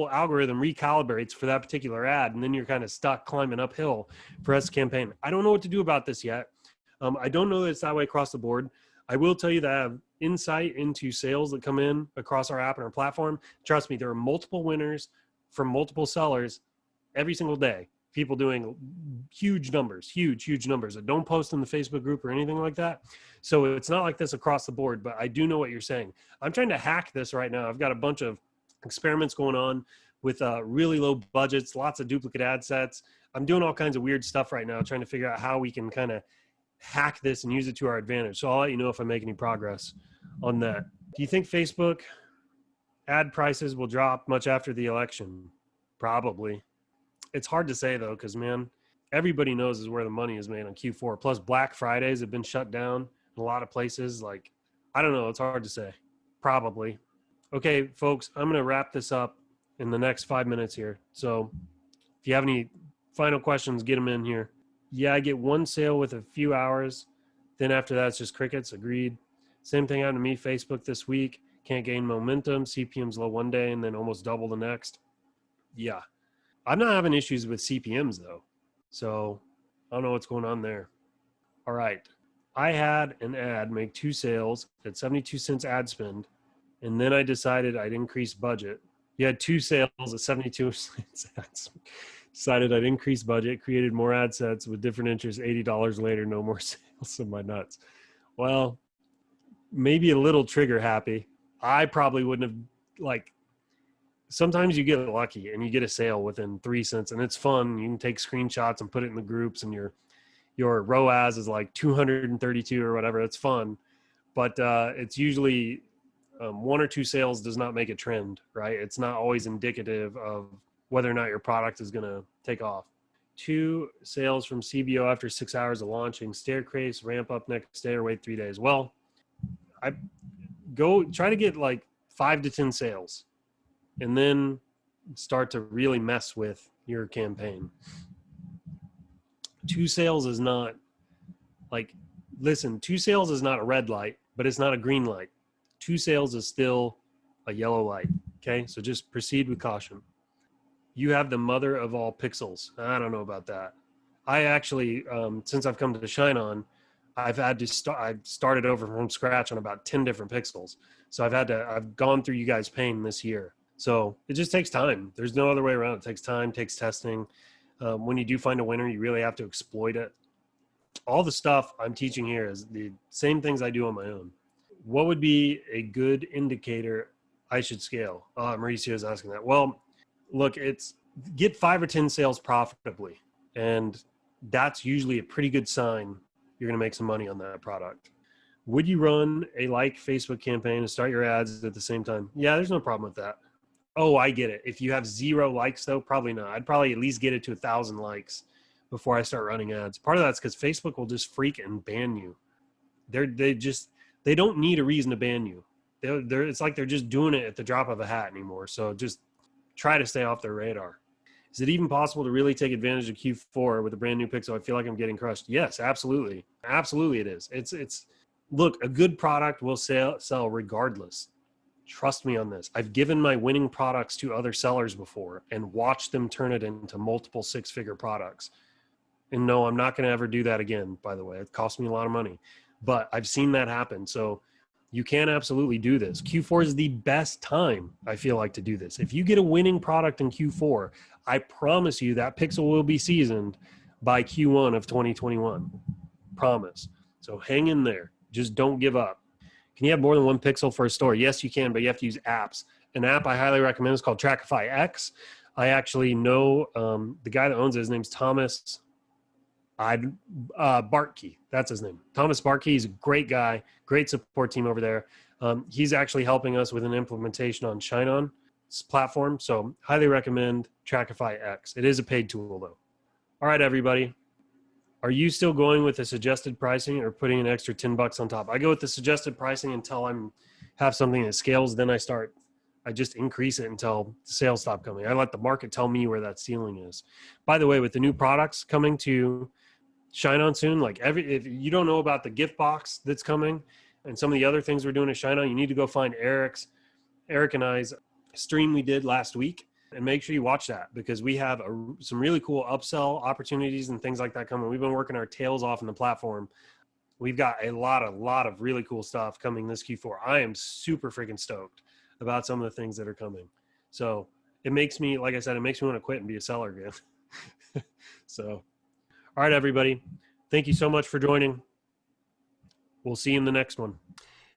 [SPEAKER 1] algorithm recalibrates for that particular ad, and then you're kind of stuck climbing uphill for us to campaign. I don't know what to do about this yet. I don't know that it's that way across the board. I will tell you that I have insight into sales that come in across our app and our platform. Trust me, there are multiple winners from multiple sellers every single day. People doing huge numbers that don't post in the Facebook group or anything like that. So it's not like this across the board, but I do know what you're saying. I'm trying to hack this right now. I've got a bunch of experiments going on with really low budgets, lots of duplicate ad sets. I'm doing all kinds of weird stuff right now, trying to figure out how we can kind of hack this and use it to our advantage. So I'll let you know if I make any progress on that. Do you think Facebook ad prices will drop much after the election? Probably. It's hard to say though, because man, everybody knows is where the money is made on Q4. Plus Black Fridays have been shut down in a lot of places. Like, I don't know. It's hard to say. Probably. Okay, folks, I'm going to wrap this up in the next 5 minutes here. So if you have any final questions, get them in here. Yeah, I get one sale with a few hours. Then after that, it's just crickets. Agreed. Same thing happened to me. Facebook this week. Can't gain momentum. CPM's low one day and then almost double the next. Yeah. I'm not having issues with CPMs though. So I don't know what's going on there. All right. I had an ad make 2 sales at 72 cents ad spend. And then I decided I'd increase budget. You had 2 sales at 72 cents ad spend. Decided I'd increase budget, created more ad sets with different interests. $80 later, no more sales of my nuts. Well, maybe a little trigger happy. I probably wouldn't have, sometimes you get lucky and you get a sale within 3 cents and it's fun. You can take screenshots and put it in the groups and your ROAS is like 232 or whatever. It's fun. But it's usually 1 or 2 sales does not make a trend, right? It's not always indicative of whether or not your product is going to take off. 2 sales from CBO after 6 hours of launching, staircase, ramp up next day or wait 3 days. Well, I go try to get like 5 to 10 sales and then start to really mess with your campaign. 2 sales is not listen, 2 sales is not a red light, but it's not a green light. 2 sales is still a yellow light. Okay. So just proceed with caution. You have the mother of all pixels. I don't know about that. I actually, since I've come to ShineOn, I've started over from scratch on about 10 different pixels. So I've gone through you guys' pain this year. So it just takes time. There's no other way around. It takes time, takes testing. When you do find a winner, you really have to exploit it. All the stuff I'm teaching here is the same things I do on my own. What would be a good indicator I should scale? Mauricio is asking that. Well, look, it's get 5 or 10 sales profitably. And that's usually a pretty good sign you're going to make some money on that product. Would you run a Facebook campaign and start your ads at the same time? Yeah, there's no problem with that. Oh, I get it. If you have 0 likes though, probably not. I'd probably at least get it to 1,000 likes before I start running ads. Part of that's because Facebook will just freak and ban you. They don't need a reason to ban you. It's like they're just doing it at the drop of a hat anymore. So just try to stay off their radar. Is it even possible to really take advantage of Q4 with a brand new Pixel? I feel like I'm getting crushed. Yes, absolutely. Absolutely it is. It's look, a good product will sell regardless. Trust me on this. I've given my winning products to other sellers before and watched them turn it into multiple 6-figure products. And no, I'm not going to ever do that again, by the way. It cost me a lot of money. But I've seen that happen. So You can absolutely do this. Q4 is the best time, I feel like, to do this. If you get a winning product in Q4, I promise you that pixel will be seasoned by Q1 of 2021. Promise. So hang in there. Just don't give up. Can you have more than one pixel for a store? Yes, you can, but you have to use apps. An app I highly recommend is called Shopify X. I actually know the guy that owns it. His name's Thomas Bartkey. That's his name. Thomas Bartkey. He's a great guy, great support team over there. He's actually helping us with an implementation on ShineOn's platform. So highly recommend Shopify X. It is a paid tool though. All right, everybody. Are you still going with the suggested pricing or putting an extra $10 on top? I go with the suggested pricing until I'm have something that scales. Then I just increase it until the sales stop coming. I let the market tell me where that ceiling is. By the way, with the new products coming to ShineOn soon, like if you don't know about the gift box that's coming and some of the other things we're doing at ShineOn, you need to go find Eric and I's stream we did last week. And make sure you watch that because we have some really cool upsell opportunities and things like that coming. We've been working our tails off in the platform. We've got a lot of really cool stuff coming this Q4. I am super freaking stoked about some of the things that are coming. So it makes me, like I said, it makes me want to quit and be a seller again. So, all right, everybody. Thank you so much for joining. We'll see you in the next one.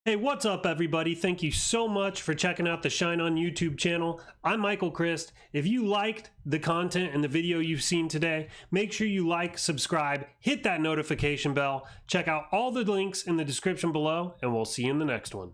[SPEAKER 1] Hey, what's up, everybody? Thank you so much for checking out the ShineOn YouTube channel. I'm Michael Christ. If you liked the content and the video you've seen today, make sure you like, subscribe, hit that notification bell, check out all the links in the description below, and we'll see you in the next one.